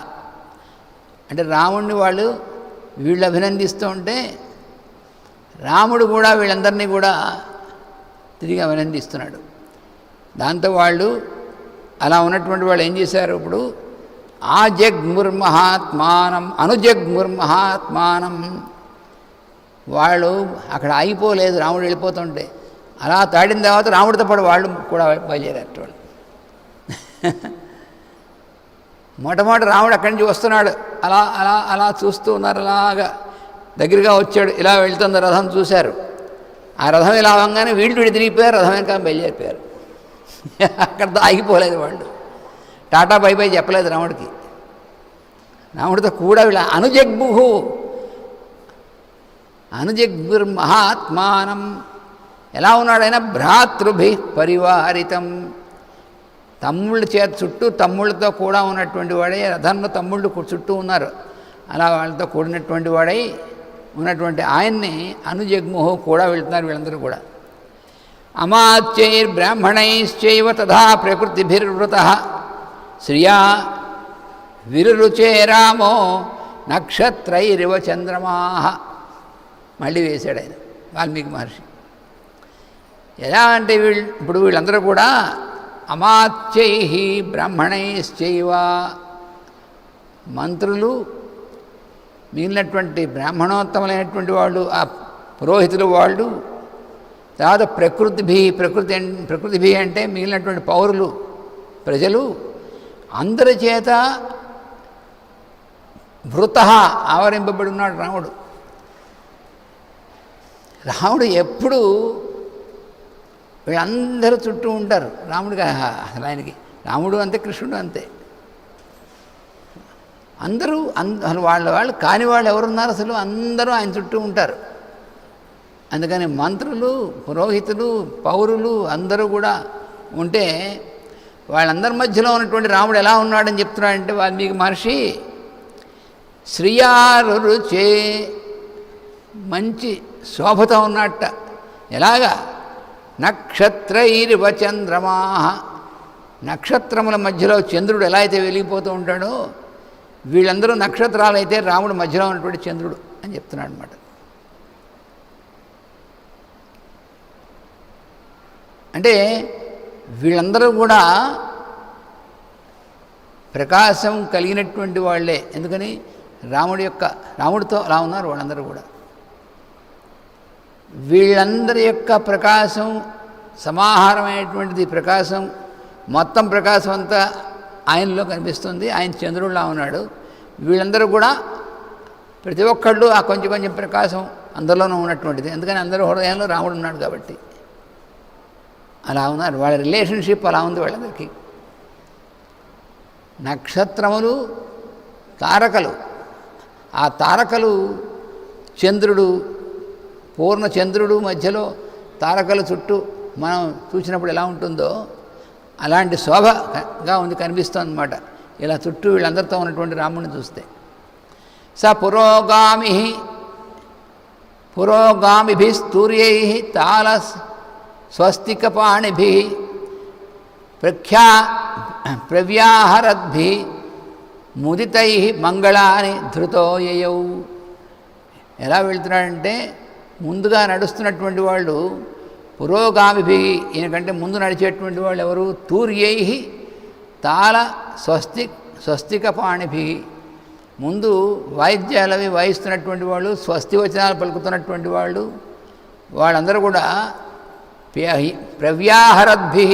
అంటే రాముడిని వీళ్ళు అభినందిస్తూ ఉంటే రాముడు కూడా వీళ్ళందరినీ కూడా తిరిగి అభినందిస్తున్నాడు. దాంతో వాళ్ళు అలా ఉన్నటువంటి వాళ్ళు ఏం చేశారు, ఇప్పుడు అనుజగ్ముర్మహాత్మానం వాళ్ళు అక్కడ ఆగిపోలేదు. రాముడు వెళ్ళిపోతుంటే అలా తాడిన తర్వాత రాముడితో పాటు వాళ్ళు కూడా బయలుదేరారు. వాళ్ళు మొట్టమొదటి రాముడు అక్కడి నుంచి వస్తున్నాడు, అలా అలా అలా చూస్తూ ఉన్నారు. అలాగా దగ్గరగా వచ్చాడు, ఇలా వెళ్తుంది రథం చూశారు. ఆ రథం ఇలా అవగానే వీళ్ళు తిరిగిపోయారు, రథం వెనక బయలుదేరిపోయారు. అక్కడితో ఆగిపోలేదు వాళ్ళు. టాటా బై బై చెప్పలేదు రాముడికి. రాముడితో కూడా వీళ్ళ అనుజగ్ముర్మహాత్మానం ఎలా ఉన్నాడైనా భ్రాతృభి పరివారితం. తమ్ముళ్ళతో కూడా ఉన్నటువంటి వాడై రథంలో తమ్ముళ్ళు చుట్టూ ఉన్నారు. అలా వాళ్ళతో కూడినటువంటి వాడై ఉన్నటువంటి ఆయన్ని అనుజగ్ముహు కూడా వెళ్తున్నారు వీళ్ళందరూ కూడా. అమాత్యైర్బ్రాహ్మణైశ్చైవ తథా ప్రకృతిభిర్వృతః శ్రియా విరురుచే రామో నక్షత్రైరివ చంద్రమాః. మళ్ళీ వేశాడు ఆయన వాల్మీకి మహర్షి. ఎలా అంటే ఇప్పుడు వీళ్ళందరూ కూడా అమాత్యై బ్రాహ్మణైశ్చైవ, మంత్రులు మిగిలినటువంటి బ్రాహ్మణోత్తములైనటువంటి వాళ్ళు, ఆ పురోహితులు వాళ్ళు, తర్వాత ప్రకృతిభి అంటే మిగిలినటువంటి పౌరులు ప్రజలు అందరి చేత భృత ఆవరింపబడి ఉన్నాడు రాముడు. రాముడు ఎప్పుడు వీళ్ళందరూ చుట్టూ ఉంటారు రాముడికి. అసలు ఆయనకి రాముడు అంతే, కృష్ణుడు అంతే. అందరూ అసలు వాళ్ళు కాని వాళ్ళు ఎవరున్నారు అసలు అందరూ ఆయన చుట్టూ ఉంటారు. అందుకని మంత్రులు, పురోహితులు, పౌరులు అందరూ కూడా ఉంటే వాళ్ళందరి మధ్యలో ఉన్నటువంటి రాముడు ఎలా ఉన్నాడని చెప్తున్నాడంటే వాల్మీకి మహర్షి శ్రీయారుచే మంచి శోభతో ఉన్నట్ట. ఎలాగా నక్షత్రైరివ చంద్రమా, నక్షత్రముల మధ్యలో చంద్రుడు ఎలా అయితే వెలిగిపోతూ ఉంటాడో వీళ్ళందరూ నక్షత్రాలు అయితే రాముడు మధ్యలో ఉన్నటువంటి చంద్రుడు అని చెప్తున్నాడు అనమాట. అంటే వీళ్ళందరూ కూడా ప్రకాశం కలిగినటువంటి వాళ్ళే. ఎందుకని రాముడితో అలా ఉన్నారు వాళ్ళందరూ కూడా. వీళ్ళందరి యొక్క ప్రకాశం సమాహారమైనటువంటిది ప్రకాశం, మొత్తం ప్రకాశం అంతా ఆయనలో కనిపిస్తుంది. ఆయన చంద్రుడిలా ఉన్నాడు. వీళ్ళందరూ కూడా ప్రతి ఒక్కళ్ళు ఆ కొంచెం కొంచెం ప్రకాశం అందరిలోనూ ఉన్నటువంటిది. ఎందుకని అందరూ హృదయంలో రాముడు ఉన్నాడు కాబట్టి అలా ఉన్నారు. వాళ్ళ రిలేషన్షిప్ అలా ఉంది వాళ్ళందరికీ. నక్షత్రములు, తారకలు, ఆ తారకలు చంద్రుడు, పూర్ణ చంద్రుడు మధ్యలో తారకల చుట్టూ మనం చూసినప్పుడు ఎలా ఉంటుందో అలాంటి శోభగా ఉంది, కనిపిస్తుంది అన్నమాట. ఇలా చుట్టూ వీళ్ళందరితో ఉన్నటువంటి రాముడిని చూస్తే స పురోగామిభి స్తూర్యై తాళ స్వస్తికపాణిభి ప్రవ్యాహరద్భి ముదితై మంగళాని ధృతో యయౌ. ఎలా వెళ్తున్నాడంటే ముందుగా నడుస్తున్నటువంటి వాళ్ళు పురోగామిభి, ఈయనకంటే ముందు నడిచేటువంటి వాళ్ళు ఎవరు? తూర్యై తాళ స్వస్తికపాణిభి, ముందు వాయిద్యాలవి వాయిస్తున్నటువంటి వాళ్ళు, స్వస్తి వచనాలు పలుకుతున్నటువంటి వాళ్ళు. వాళ్ళందరూ కూడా ప్రవ్యాహరద్భి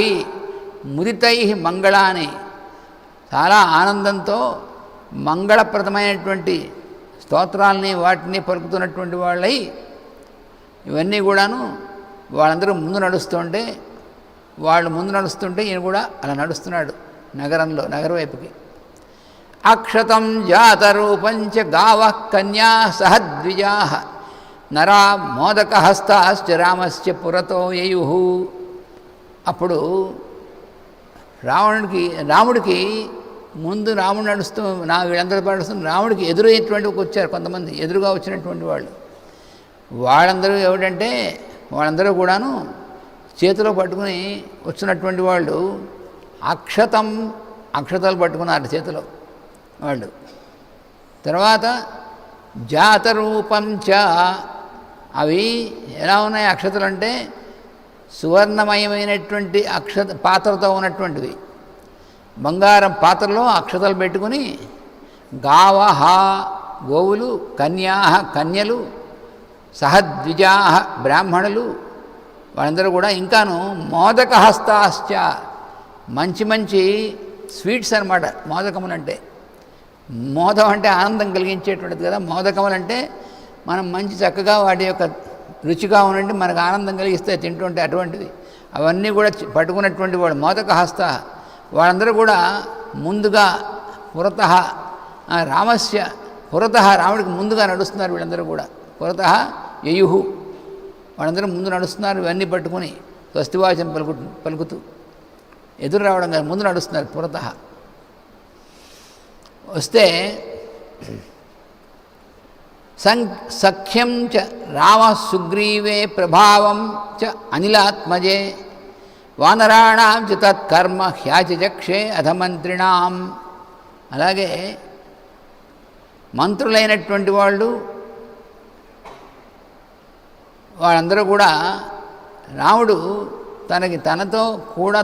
ముదితై మంగళాని, చాలా ఆనందంతో మంగళప్రదమైనటువంటి స్తోత్రాలని వాటిని పలుకుతున్నటువంటి వాళ్ళై ఇవన్నీ కూడాను వాళ్ళందరూ ముందు నడుస్తుంటే, వాళ్ళు ముందు నడుస్తుంటే ఈయన కూడా అలా నడుస్తున్నాడు నగరంలో, నగర వైపుకి. అక్షతం జాతరూపంచ గావః కన్యా సహద్విజా నరా మోదకహస్తాశ్చ రామస్య పురతో యయుః. అప్పుడు రాముడికి ముందు రాముడు నడుస్తూ వీళ్ళందరూ నడుస్తున్న రాముడికి ఎదురయ్యేటువంటి వచ్చారు కొంతమంది, ఎదురుగా వచ్చినటువంటి వాళ్ళు. వాళ్ళందరూ ఏమిటంటే వాళ్ళందరూ కూడాను చేతిలో పట్టుకుని వచ్చినటువంటి వాళ్ళు అక్షతలు పట్టుకున్నారు చేతిలో వాళ్ళు. తర్వాత జాతరూపంచ, అవి ఎలా ఉన్నాయి అక్షతలు అంటే సువర్ణమయమైనటువంటి పాత్రతో ఉన్నటువంటివి. బంగారం పాత్రలో అక్షతలు పెట్టుకుని గావహ గోవులు, కన్యా కన్యలు, సహద్విజా బ్రాహ్మణులు, వాళ్ళందరూ కూడా ఇంకాను మోదకహస్తాశ్చ, మంచి మంచి స్వీట్స్ అన్నమాట. మోదకములు అంటే, మోదం అంటే ఆనందం కలిగించేటువంటిది కదా. మోదకములు అంటే మనం మంచి చక్కగా వాటి యొక్క రుచిగా ఉండండి మనకు ఆనందం కలిగిస్తే తింటుంటే అటువంటివి అవన్నీ కూడా పట్టుకున్నటువంటి వాడు మోదకహస్త. వాళ్ళందరూ కూడా ముందుగా పురతః రాముడికి ముందుగా నడుస్తున్నారు. వీళ్ళందరూ కూడా పురతః యయుః, వాళ్ళందరూ ముందు నడుస్తున్నారు. ఇవన్నీ పట్టుకుని స్వస్తివాచం పలుకుతూ ఎదురు రావడం కాదు, ముందు నడుస్తున్నారు పురతః. వస్తే సఖ్యం చ రామ సుగ్రీవే ప్రభావం చ అనిలాత్మజే వానరాణాం చ తత్కర్మ హ్యాచక్షే అధమంత్రిణాం. అలాగే మంత్రులైనటువంటి వాళ్ళందరూ కూడా రాముడు తనతో కూడా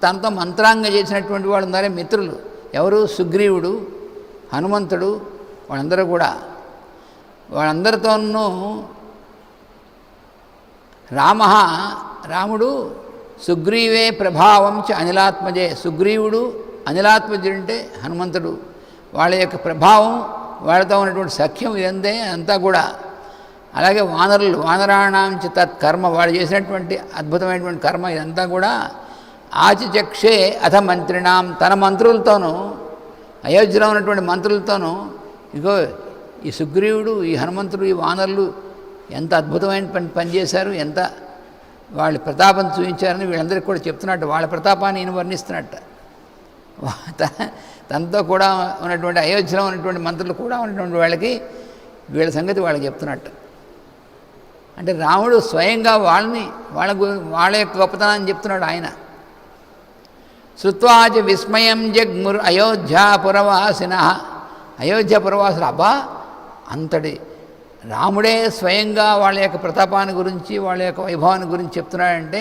తనతో మంత్రాంగ చేసినటువంటి వాళ్ళు ఉన్నారే మిత్రులు. ఎవరు? సుగ్రీవుడు, హనుమంతుడు, వాళ్ళందరూ కూడా. వాళ్ళందరితోనూ రాముడు సుగ్రీవే ప్రభావం చ అనిలాత్మజే, సుగ్రీవుడు అనిలాత్మజుడు అంటే హనుమంతుడు, వాళ్ళ యొక్క ప్రభావం, వాళ్ళతో ఉన్నటువంటి సఖ్యం ఇదంతే అంతా కూడా. అలాగే వానరాణాంచ తత్కర్మ, వాళ్ళు చేసినటువంటి అద్భుతమైనటువంటి కర్మ ఇదంతా కూడా ఆచచక్షే అథ మంత్రిణాం, తన మంత్రులతోనూ అయోధ్యలో ఉన్నటువంటి మంత్రులతోనూ ఇగో ఈ సుగ్రీవుడు, ఈ హనుమంతుడు, ఈ వానరులు ఎంత అద్భుతమైన పని చేశారు, ఎంత వాళ్ళ ప్రతాపం చూపించారని వీళ్ళందరికీ కూడా చెప్తున్నట్టు, వాళ్ళ ప్రతాపాన్ని ఈయన వర్ణిస్తున్నట్ట. తనతో కూడా ఉన్నటువంటి అయోధ్యలో ఉన్నటువంటి మంత్రులు కూడా ఉన్నటువంటి వాళ్ళకి వీళ్ళ సంగతి వాళ్ళకి చెప్తున్నట్టు. అంటే రాముడు స్వయంగా వాళ్ళ యొక్క గొప్పతనాన్ని చెప్తున్నాడు ఆయన. శృత్వాచ విస్మయం జగ్ముర్ అయోధ్యాపురవాసిన, అయోధ్యాపురవాసులు అబ్బా అంతటి రాముడే స్వయంగా వాళ్ళ యొక్క ప్రతాపాన్ని గురించి వాళ్ళ యొక్క వైభవాన్ని గురించి చెప్తున్నాడంటే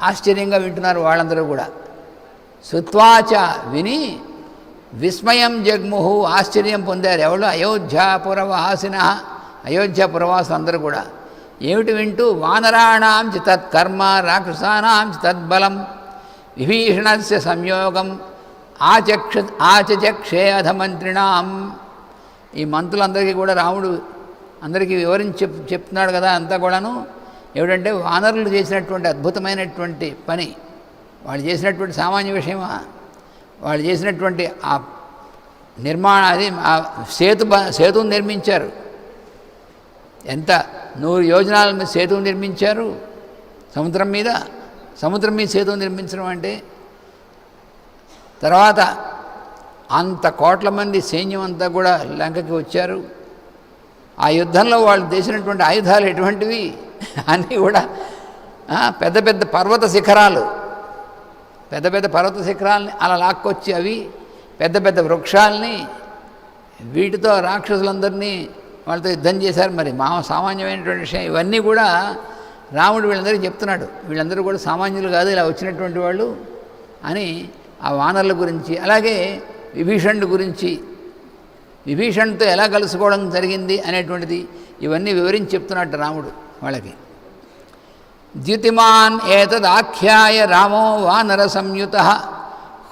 ఆశ్చర్యంగా వింటున్నారు వాళ్ళందరూ కూడా. శృత్వాచ విని విస్మయం జగ్ముహు ఆశ్చర్యం పొందారు ఎవరు? అయోధ్యాపురవాసిన అయోధ్యాపురవాసులు అందరూ కూడా. ఏమిటి వింటూ? వానరాణాం చ తత్కర్మ రాక్షసానాం చ తద్బలం విభీషణస్య సంయోగం ఆచచక్షే అధమంత్రిణాం. ఈ మంత్రులందరికీ కూడా రాముడు అందరికీ వివరించి చెప్తున్నాడు కదా. అంతా కూడాను ఏమిటంటే వానరులు చేసినటువంటి అద్భుతమైనటువంటి పని, వాళ్ళు చేసినటువంటి సామాన్య విషయమా? వాళ్ళు చేసినటువంటి ఆ నిర్మాణం, ఆ సేతువును నిర్మించారు. ఎంత 100 యోజనాల మీద సేతువు నిర్మించారు సముద్రం మీద. సముద్రం మీద సేతువు నిర్మించడం అంటే, తర్వాత అంత కోట్ల మంది సైన్యం అంతా కూడా లంకకి వచ్చారు. ఆ యుద్ధంలో వాళ్ళు చేసినటువంటి ఆయుధాలు ఎటువంటివి అన్నీ కూడా పెద్ద పెద్ద పర్వత శిఖరాలు, పెద్ద పెద్ద పర్వత శిఖరాలని అలా లాక్కొచ్చి అవి పెద్ద పెద్ద వృక్షాలని వీటితో రాక్షసులందరినీ వాళ్ళతో యుద్ధం చేశారు. మరి సామాన్యమైనటువంటి విషయం. ఇవన్నీ కూడా రాముడు వీళ్ళందరికీ చెప్తున్నాడు. వీళ్ళందరూ కూడా సామాన్యులు కాదు, ఇలా వచ్చినటువంటి వాళ్ళు అని ఆ వానరుల గురించి, అలాగే విభీషణుడి గురించి, విభీషణుడితో ఎలా కలుసుకోవడం జరిగింది అనేటువంటిది ఇవన్నీ వివరించి చెప్తున్నట్టు రాముడు వాళ్ళకి. ద్యుతిమాన్ ఏతదాఖ్యాయ రామో వానర సంయుత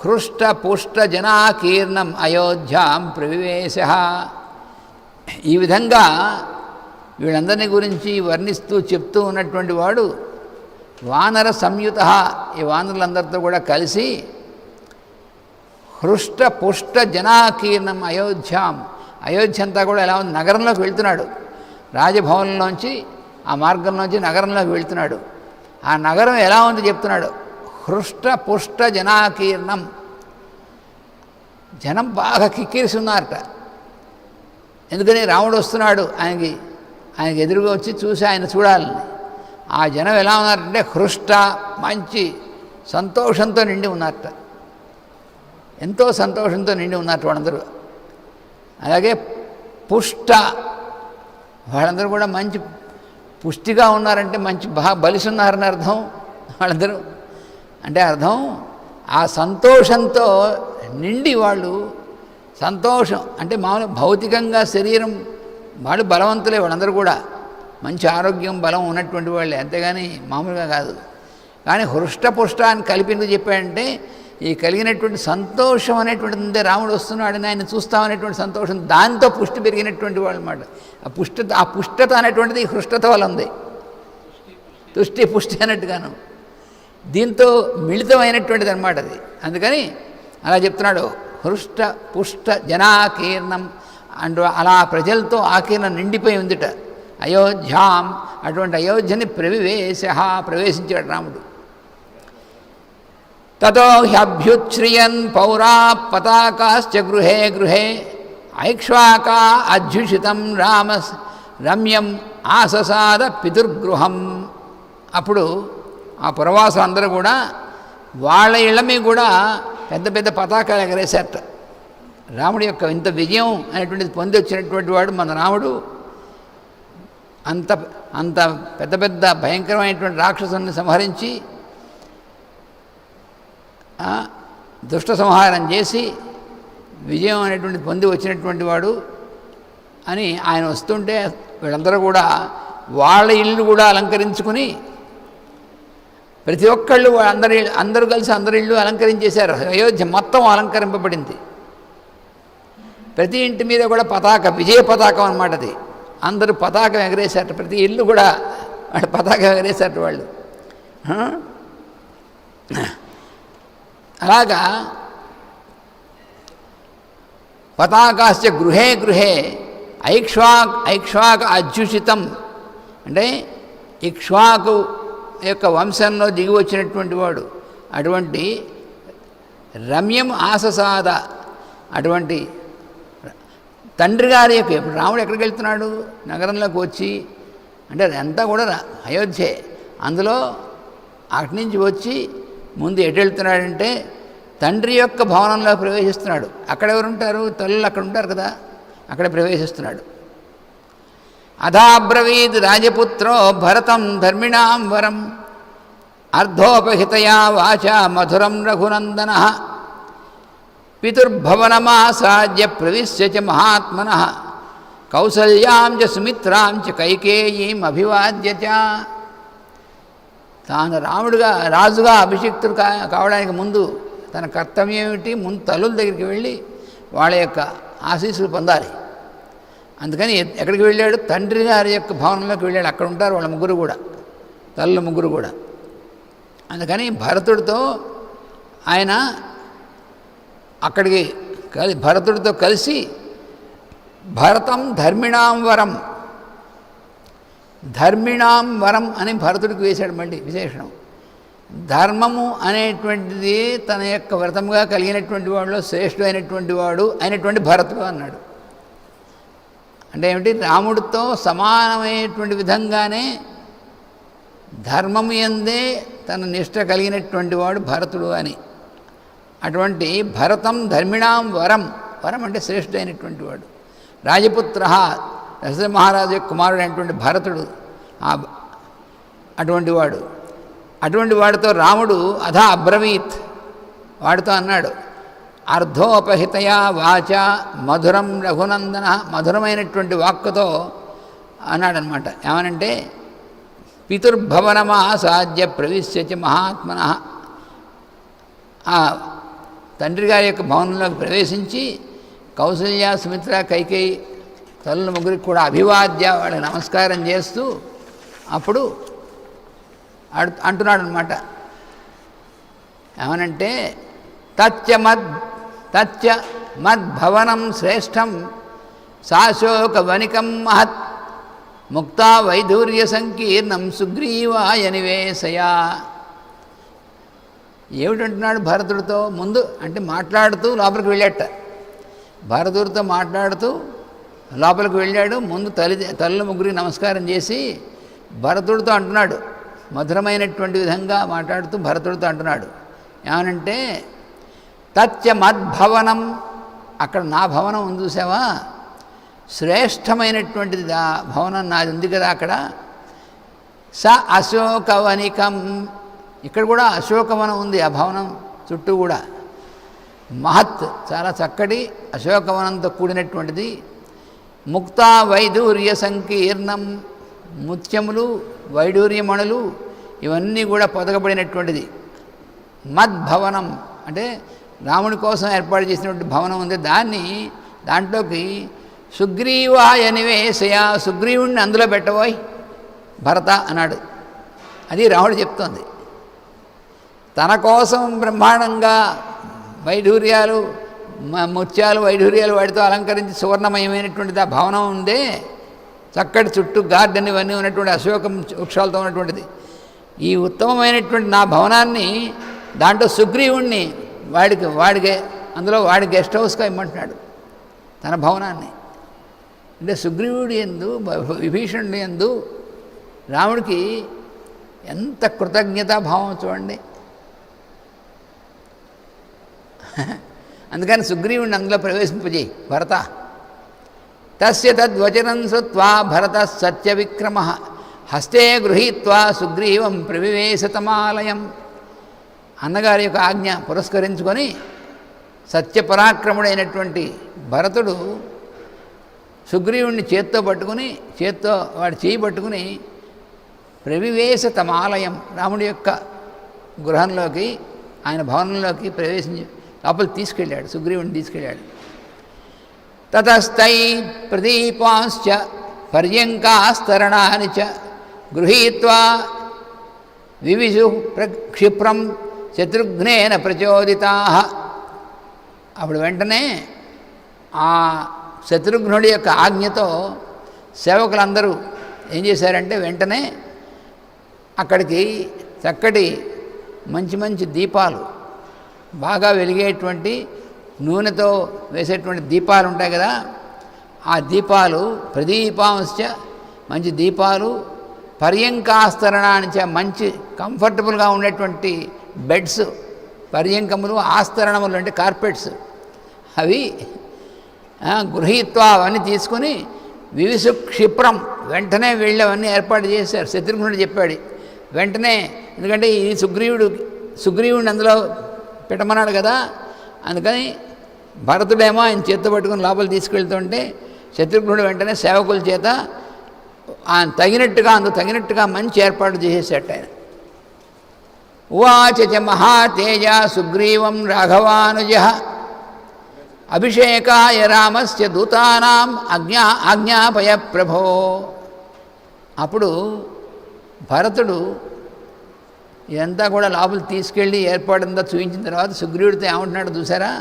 హృష్టపుష్టజనాకీర్ణం అయోధ్యాం ప్రవివేశ. ఈ విధంగా వీళ్ళందరినీ గురించి వర్ణిస్తూ చెప్తూ ఉన్నటువంటి వాడు వానర సంయుత, ఈ వానరులందరితో కూడా కలిసి హృష్టపుష్ట జనాకీర్ణం అయోధ్యాం, అయోధ్య అంతా కూడా ఎలా ఉంది? నగరంలోకి వెళ్తున్నాడు. రాజభవనంలోంచి ఆ మార్గంలోంచి నగరంలోకి వెళ్తున్నాడు. ఆ నగరం ఎలా ఉంది చెప్తున్నాడు. హృష్టపుష్ట జనాకీర్ణం, జనం బాగా కిక్కిరిస్తున్నారట. ఎందుకని? రాముడు వస్తున్నాడు, ఆయనకి ఎదురుగా వచ్చి చూసి ఆయన చూడాలని. ఆ జనం ఎలా ఉన్నారంటే హృష్ట, మంచి సంతోషంతో నిండి ఉన్నారట. ఎంతో సంతోషంతో నిండి ఉన్నట్టు వాళ్ళందరూ. అలాగే పుష్ట, వాళ్ళందరూ కూడా మంచి పుష్టిగా ఉన్నారంటే మంచి బాగా బలిసి ఉన్నారని అర్థం. వాళ్ళందరూ అంటే అర్థం ఆ సంతోషంతో నిండి వాళ్ళు. సంతోషం అంటే మామూలుగా భౌతికంగా శరీరం వాళ్ళు బలవంతులే, వాళ్ళందరూ కూడా మంచి ఆరోగ్యం బలం ఉన్నటువంటి వాళ్ళే, అంతేగాని మామూలుగా కాదు. కానీ హృష్టపుష్ట అని కలిపి ఎందుకు చెప్పాడంటే ఈ కలిగినటువంటి సంతోషం అనేటువంటిది ఉందే, రాముడు వస్తున్నాడని ఆయన చూస్తామనేటువంటి సంతోషం, దాంతో పుష్టి పెరిగినటువంటి వాళ్ళు అన్నమాట. ఆ పుష్టత అనేటువంటిది ఈ హృష్టత వల్ల ఉంది. తుష్టి పుష్టి అన్నట్టుగాను దీంతో మిళితమైనటువంటిది అనమాట అది. అందుకని అలా చెప్తున్నాడు. హృష్ట పుష్ట జనాకీర్ణం అంటూ అలా ప్రజలతో ఆకీర్ణం నిండిపోయి ఉందిట. అయోధ్యాం, అటువంటి అయోధ్యని ప్రవేశించాడు రాముడు. తతో హ్యభ్యుచ్ఛ్రియన్ పౌరా పతాకాశ్చ గృహే గృహే ఐక్ష్వాకా అధ్యుషితం రమ్యం ఆససాద పితుర్గృహం. అప్పుడు ఆ పురవాసులు అందరూ కూడా వాళ్ళ ఇళ్ళ మీద కూడా పెద్ద పెద్ద పతాకాలు ఎగరేశారట. రాముడి యొక్క ఇంత విజయం అనేటువంటిది పొంది వచ్చినటువంటి వాడు మన రాముడు. అంత అంత పెద్ద పెద్ద భయంకరమైనటువంటి రాక్షసుని సంహరించి దుష్ట సంహారం చేసి విజయం అనేటువంటి పొంది వచ్చినటువంటి వాడు అని ఆయన వస్తుంటే వీళ్ళందరూ కూడా వాళ్ళ ఇల్లు కూడా అలంకరించుకుని ప్రతి ఒక్కళ్ళు అందరూ కలిసి అందరి ఇళ్ళు అలంకరించేశారు. అయోధ్య మొత్తం అలంకరింపబడింది. ప్రతి ఇంటి మీద కూడా పతాక, విజయ పతాకం అన్నమాట అది. అందరూ పతాకం ఎగరేశారు. ప్రతి ఇల్లు కూడా వాళ్ళు పతాకం ఎగరేశారు వాళ్ళు. అలాగా పతాకాశ్చ గృహే గృహే ఐక్ష్వాక అధ్యుషితం అంటే ఇక్ష్వాకు యొక్క వంశంలో దిగి వచ్చినటువంటి వాడు. అటువంటి రమ్యం ఆససాద, అటువంటి తండ్రి గారి యొక్క, ఇప్పుడు రాముడు ఎక్కడికి వెళ్తున్నాడు? నగరంలోకి వచ్చి, అంటే అంతా కూడా అయోధ్యే. అందులో అక్కడి నుంచి వచ్చి ముందు ఎటు వెళ్తున్నాడంటే తండ్రి యొక్క భవనంలో ప్రవేశిస్తున్నాడు. అక్కడ ఎవరుంటారు? తల్లులు అక్కడ ఉంటారు కదా, అక్కడ ప్రవేశిస్తున్నాడు. అథాబ్రవీద్ రాజపుత్రో భరతం ధర్మిణాం వరం అర్ధోపహితయా వాచా మధురం రఘునందన పితుర్భవనమాసాద్య ప్రవిశ్య చ మహాత్మనః కౌసల్యాం చ సుమిత్రాం చ కైకేయీం అభివాద్య చ. తాను రాజుగా అభిషిక్తుడు కావడానికి ముందు తన కర్తవ్యం ఏమిటి? ముందు తల్లుల దగ్గరికి వెళ్ళి వాళ్ళ యొక్క ఆశీస్సులు పొందాలి. అందుకని ఎక్కడికి వెళ్ళాడు? తండ్రి గారి యొక్క భవనంలోకి వెళ్ళాడు. అక్కడ ఉంటారు వాళ్ళ ముగ్గురు కూడా, తల్లుల ముగ్గురు కూడా. అందుకని భరతుడితో ఆయన అక్కడికి భరతుడితో కలిసి భరతం ధర్మిణాం వరం, ధర్మిణాం వరం అని భరతుడికి వేశాడు మళ్ళీ విశేషణం. ధర్మము అనేటువంటిది తన యొక్క వ్రతంగా కలిగినటువంటి వాడిలో శ్రేష్ఠుడైనటువంటి వాడు అయినటువంటి భరతుడు అన్నాడు. అంటే ఏమిటి? రాముడితో సమానమైనటువంటి విధంగానే ధర్మము యందే తన నిష్ట కలిగినటువంటి వాడు భరతుడు అని. అటువంటి భరతం ధర్మిణాం వరం, వరం అంటే శ్రేష్ఠుడైనటువంటి వాడు. రాజపుత్ర దశరథ మహారాజు యొక్క కుమారుడు అయినటువంటి భరతుడు అటువంటి వాడు. అటువంటి వాడితో రాముడు అధా అబ్రవీత్, వాడితో అన్నాడు అర్ధోపహితయా వాచ మధురం రఘునందన, మధురమైనటువంటి వాక్కుతో అన్నాడనమాట. ఏమనంటే పితుర్భవనమాసాద్య ప్రవిశ్య చ మహాత్మనః, ఆ తండ్రి గారి యొక్క భవనంలోకి ప్రవేశించి కౌసల్య సుమిత్ర కైకేయి తల్లుల ముగ్గురికి కూడా అభివాద్య, వాళ్ళకి నమస్కారం చేస్తూ అప్పుడు అంటున్నాడు అనమాట. ఏమనంటే తచ్చ మద్భవనం శ్రేష్టం శాశోక వనికం మహత్ ముక్తా వైధూర్య సంకీర్ణం సుగ్రీవాయ నివేశయా. ఏమిటంటున్నాడు భరతుడితో? ముందు అంటే మాట్లాడుతూ లోపలికి వెళ్ళాట. భరతుడితో మాట్లాడుతూ లోపలికి వెళ్ళాడు. ముందు తల్లుల ముగ్గురికి నమస్కారం చేసి భరతుడితో అంటున్నాడు, మధురమైనటువంటి విధంగా మాట్లాడుతూ భరతుడితో అంటున్నాడు. ఏమనంటే తచ్చ మద్భవనం, అక్కడ నా భవనం ఉంది చూసావా, శ్రేష్టమైనటువంటిది ఆ భవనం నాది ఉంది కదా అక్కడ. స అశోకవనికం, ఇక్కడ కూడా అశోకవనం ఉంది ఆ భవనం చుట్టూ కూడా. మహత్, చాలా చక్కటి అశోకవనంతో కూడినటువంటిది. ముక్తా వైడూర్య సంకీర్ణం, ముత్యములు వైడూర్యమణులు ఇవన్నీ కూడా పొదగబడినటువంటిది. మద్భవనం అంటే రాముడి కోసం ఏర్పాటు చేసినటువంటి భవనం ఉంది. దాంట్లోకి సుగ్రీవాయ నివేశయ, సుగ్రీవుణ్ణి అందులో పెట్టబోయ్ భరత అన్నాడు. అది రాముడు చెప్తోంది. తన కోసం బ్రహ్మాండంగా వైఢూర్యాలు ముత్యాలు వైఢూర్యాలు వాటితో అలంకరించి సువర్ణమయమైనటువంటిది ఆ భవనం ఉందే, చక్కటి చుట్టూ గార్డెన్ ఇవన్నీ ఉన్నటువంటి అశోకం వృక్షాలతో ఉన్నటువంటిది. ఈ ఉత్తమమైనటువంటి నా భవనాన్ని దాంట్లో సుగ్రీవుణ్ణి వాడికి అందులో వాడి గెస్ట్ హౌస్గా ఇమ్మంటున్నాడు తన భవనాన్ని. అంటే సుగ్రీవుడి యందు విభీషణుడి యందు రాముడికి ఎంత కృతజ్ఞతాభావం చూడండి. అందుకని సుగ్రీవుడిని అందులో ప్రవేశింపజేయి భరత. తస్య తద్వచనం శ్రుత్వా భరత సత్య విక్రమ హస్తే గృహీత్వా సుగ్రీవం ప్రవివేశతమాలయం. అన్నగారి యొక్క ఆజ్ఞ పురస్కరించుకొని సత్యపరాక్రముడైనటువంటి భరతుడు సుగ్రీవుణ్ణి వాడి చేయి పట్టుకుని ప్రవివేశతమాలయం, రాముడి యొక్క గృహంలోకి ఆయన భవనంలోకి ప్రవేశించి లోపలికి తీసుకెళ్ళాడు, సుగ్రీవుని తీసుకెళ్ళాడు. తతస్థై ప్రదీపాశ్చ పర్యంకాస్తరణాని చ గృహీత్వా వివిశు క్షిప్రం శత్రుఘ్నేన ప్రచోదితాః. అప్పుడు వెంటనే ఆ శత్రుఘ్నుడి యొక్క ఆజ్ఞతో సేవకులందరూ ఏం చేశారంటే వెంటనే అక్కడికి చక్కటి మంచి మంచి దీపాలు, బాగా వెలిగేటువంటి నూనెతో వేసేటువంటి దీపాలు ఉంటాయి కదా, ఆ దీపాలు ప్రదీపాంశ్చ మంచి దీపాలు, పర్యంకాస్తరణానిచ మంచి కంఫర్టబుల్గా ఉండేటువంటి బెడ్స్, పర్యంకములు, ఆస్తరణములు అంటే కార్పెట్స్, అవి గృహీత్వా అవన్నీ తీసుకొని వివిసు క్షిప్రం, వెంటనే వెళ్ళవన్నీ ఏర్పాటు చేశారు. శత్రుఘ్నుడు చెప్పాడు వెంటనే, ఎందుకంటే ఈ సుగ్రీవుడిని అందులో పెట్టమన్నాడు కదా, అందుకని భరతుడేమో ఆయన చేత్తో పట్టుకుని లోపల తీసుకెళ్తుంటే శత్రుఘ్నుడు వెంటనే సేవకుల చేత ఆయన తగినట్టుగా మంచి ఏర్పాటు చేసేసాడు ఆయన. ఉవాచ చ మహాతేజ సుగ్రీవం రాఘవానుజ అభిషేకాయ రామస్య దూతానాం ఆజ్ఞాపయ ప్రభో. అప్పుడు భరతుడు ఇదంతా కూడా లోపల తీసుకెళ్ళి ఏర్పాటుందా చూపించిన తర్వాత సుగ్రీవుడితో ఏమంటున్నాడు చూసారా,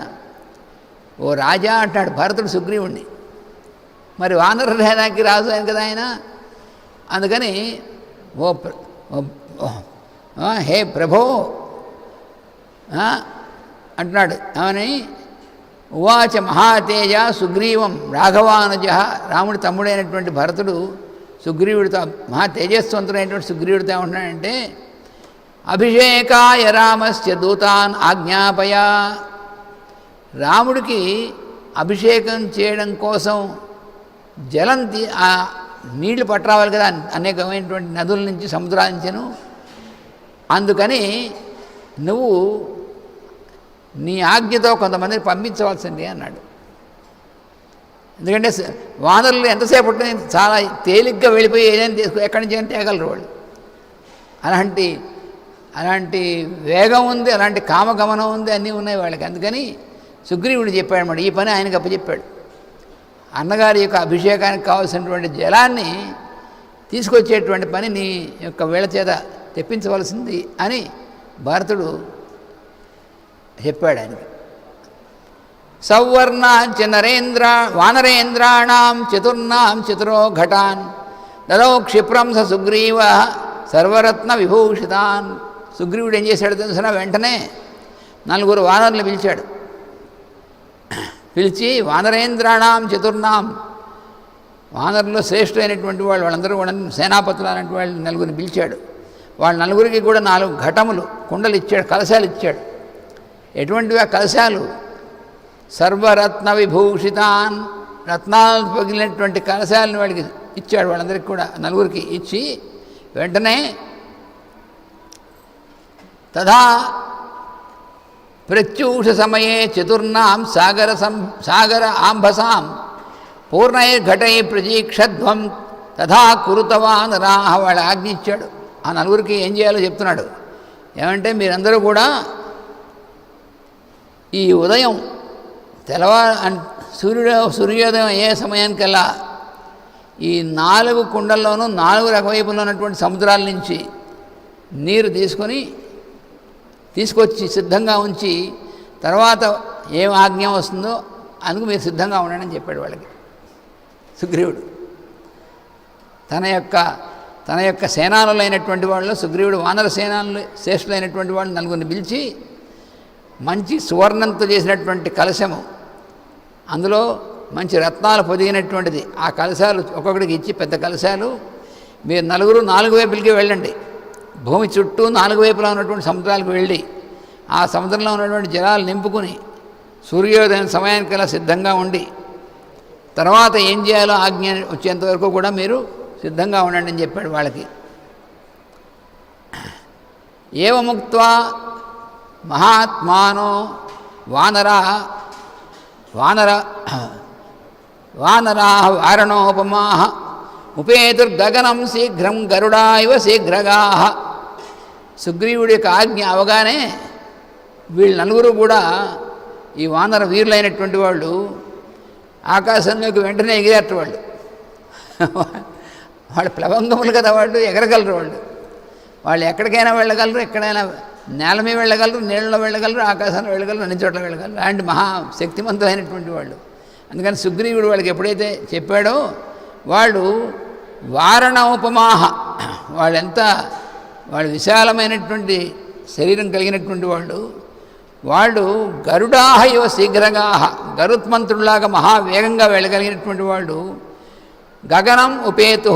ఓ రాజా అంటాడు భరతుడు సుగ్రీవుడిని. మరి వానర సేనకి రాజు ఆయన కదా ఆయన, అందుకని హే ప్రభో అంటున్నాడు. ఏమని ఉవాచ మహాతేజ సుగ్రీవం రాఘవానుజ, రాముడి తమ్ముడైనటువంటి భరతుడు సుగ్రీవుడితో, మహా తేజస్వంతుడైనటువంటి సుగ్రీవుడితో ఏమంటున్నాడంటే అభిషేకాయ రామస్య దూతాన్ ఆజ్ఞాపయ. రాముడికి అభిషేకం చేయడం కోసం జలం నీళ్లు పట్టరావాలి కదా అనేకమైనటువంటి నదుల నుంచి సముద్రాల నుంచిను, అందుకని నువ్వు నీ ఆజ్ఞతో కొంతమందిని పంపించవలసింది అన్నాడు. ఎందుకంటే వానరులు ఎంతసేపు చాలా తేలిగ్గా వెళ్ళిపోయి ఏదైనా ఎక్కడి నుంచి అయినా తేగలరు వాళ్ళు. అలాంటి వేగం ఉంది, అలాంటి కామగమనం ఉంది, అన్నీ ఉన్నాయి వాళ్ళకి. అందుకని సుగ్రీవుడు చెప్పాడు అన్నమాట, ఈ పని ఆయనకు అప్పచెప్పాడు. అన్నగారి యొక్క అభిషేకానికి కావాల్సినటువంటి జలాన్ని తీసుకొచ్చేటువంటి పని నీ యొక్క వేళ చేత తెప్పించవలసింది అని భరతుడు చెప్పాడు ఆయనకి. సౌవర్ణాంచ వానరేంద్రాణం చతుర్నాం చతురో ఘటాన్ దదౌ క్షిప్రం స సుగ్రీవ సర్వరత్న విభూషితాన్. సుగ్రీవుడు ఏం చేశాడు తెలుసిన, వెంటనే 4 వానరులు పిలిచాడు. పిలిచి వానరేంద్రాణం చతుర్నాం, వానరుల్లో శ్రేష్ఠులైనటువంటి వాళ్ళందరూ కూడా సేనాపతులు అనేటువంటి వాళ్ళు 4 పిలిచాడు. వాళ్ళ 4కి కూడా 4 ఘటములు కుండలు ఇచ్చాడు, కలశాలు ఇచ్చాడు. ఎటువంటివి ఆ కలశాలు? సర్వరత్న విభూషితాన్, రత్నాలు పగిలినటువంటి కలశాలను వాడికి ఇచ్చాడు. వాళ్ళందరికీ కూడా 4కి ఇచ్చి వెంటనే తథా ప్రత్యూష సమయే చతుర్నాం సాగర ఆంభసాం పూర్ణైర్ఘటై ప్రతీక్షధ్వం తథా కురుతవాన్ రాహ. వాళ్ళ ఆజ్ఞ ఇచ్చాడు. ఆ 4కి ఏం చేయాలో చెప్తున్నాడు. ఏమంటే మీరందరూ కూడా ఈ ఉదయం సూర్యోదయం అయ్యే సమయానికల్లా ఈ 4 కుండల్లోనూ 4 రకవైపులో ఉన్నటువంటి సముద్రాల నుంచి నీరు తీసుకొచ్చి సిద్ధంగా ఉంచి తర్వాత ఏం ఆజ్ఞ వస్తుందో అందుకు మీరు సిద్ధంగా ఉండండి అని చెప్పాడు వాళ్ళకి సుగ్రీవుడు. తన యొక్క సేనానులైనటువంటి వాళ్ళు, సుగ్రీవుడు వానర సేనానులు శ్రేష్ఠులైనటువంటి వాళ్ళు 4 పిలిచి మంచి సువర్ణంతో చేసినటువంటి కలశము, అందులో మంచి రత్నాలు పొదిగినటువంటిది, ఆ కలశాలు ఒక్కొక్కడికి ఇచ్చి పెద్ద కలశాలు, మీరు 4 వైపులకి వెళ్ళండి. భూమి చుట్టూ 4 వైపులా ఉన్నటువంటి సముద్రాలకు వెళ్ళి ఆ సముద్రంలో ఉన్నటువంటి జలాలు నింపుకుని సూర్యోదయం సమయానికల్లా సిద్ధంగా ఉండి తర్వాత ఏం చేయాలో ఆజ్ఞ వచ్చేంత వరకు కూడా మీరు సిద్ధంగా ఉండండి అని చెప్పాడు వాళ్ళకి. ఏవముక్త్వా మహాత్మానో వానరా వారణోపమా ఉపేతుర్గగనం శీఘ్రం గరుడా ఇవ శీఘ్రగా. సుగ్రీవుడి యొక్క ఆజ్ఞ అవగానే వీళ్ళు 4 కూడా ఈ వానర వీరులైనటువంటి వాళ్ళు ఆకాశంలోకి వెంటనే ఎగిరేట. వాళ్ళు ప్లవంగములు కదా, వాళ్ళు ఎగరగలరు. వాళ్ళు ఎక్కడికైనా వెళ్ళగలరు, ఎక్కడైనా నేల మీద వెళ్ళగలరు, నీళ్ళలో వెళ్ళగలరు, ఆకాశాన్ని వెళ్ళగలరు, అన్ని చోట్ల వెళ్ళగలరు. అలాంటి మహాశక్తివంతమైనటువంటి వాళ్ళు. అందుకని సుగ్రీవుడు వాళ్ళకి ఎప్పుడైతే చెప్పాడో వాళ్ళు వారణ ఉపమాహ, వాళ్ళు విశాలమైనటువంటి శరీరం కలిగినటువంటి వాళ్ళు గరుడాహ ఇవ శీఘ్రగాహ, గరుత్మంతుడిలాగా మహావేగంగా వెళ్ళగలిగినటువంటి వాళ్ళు. గగనం ఉపేతు,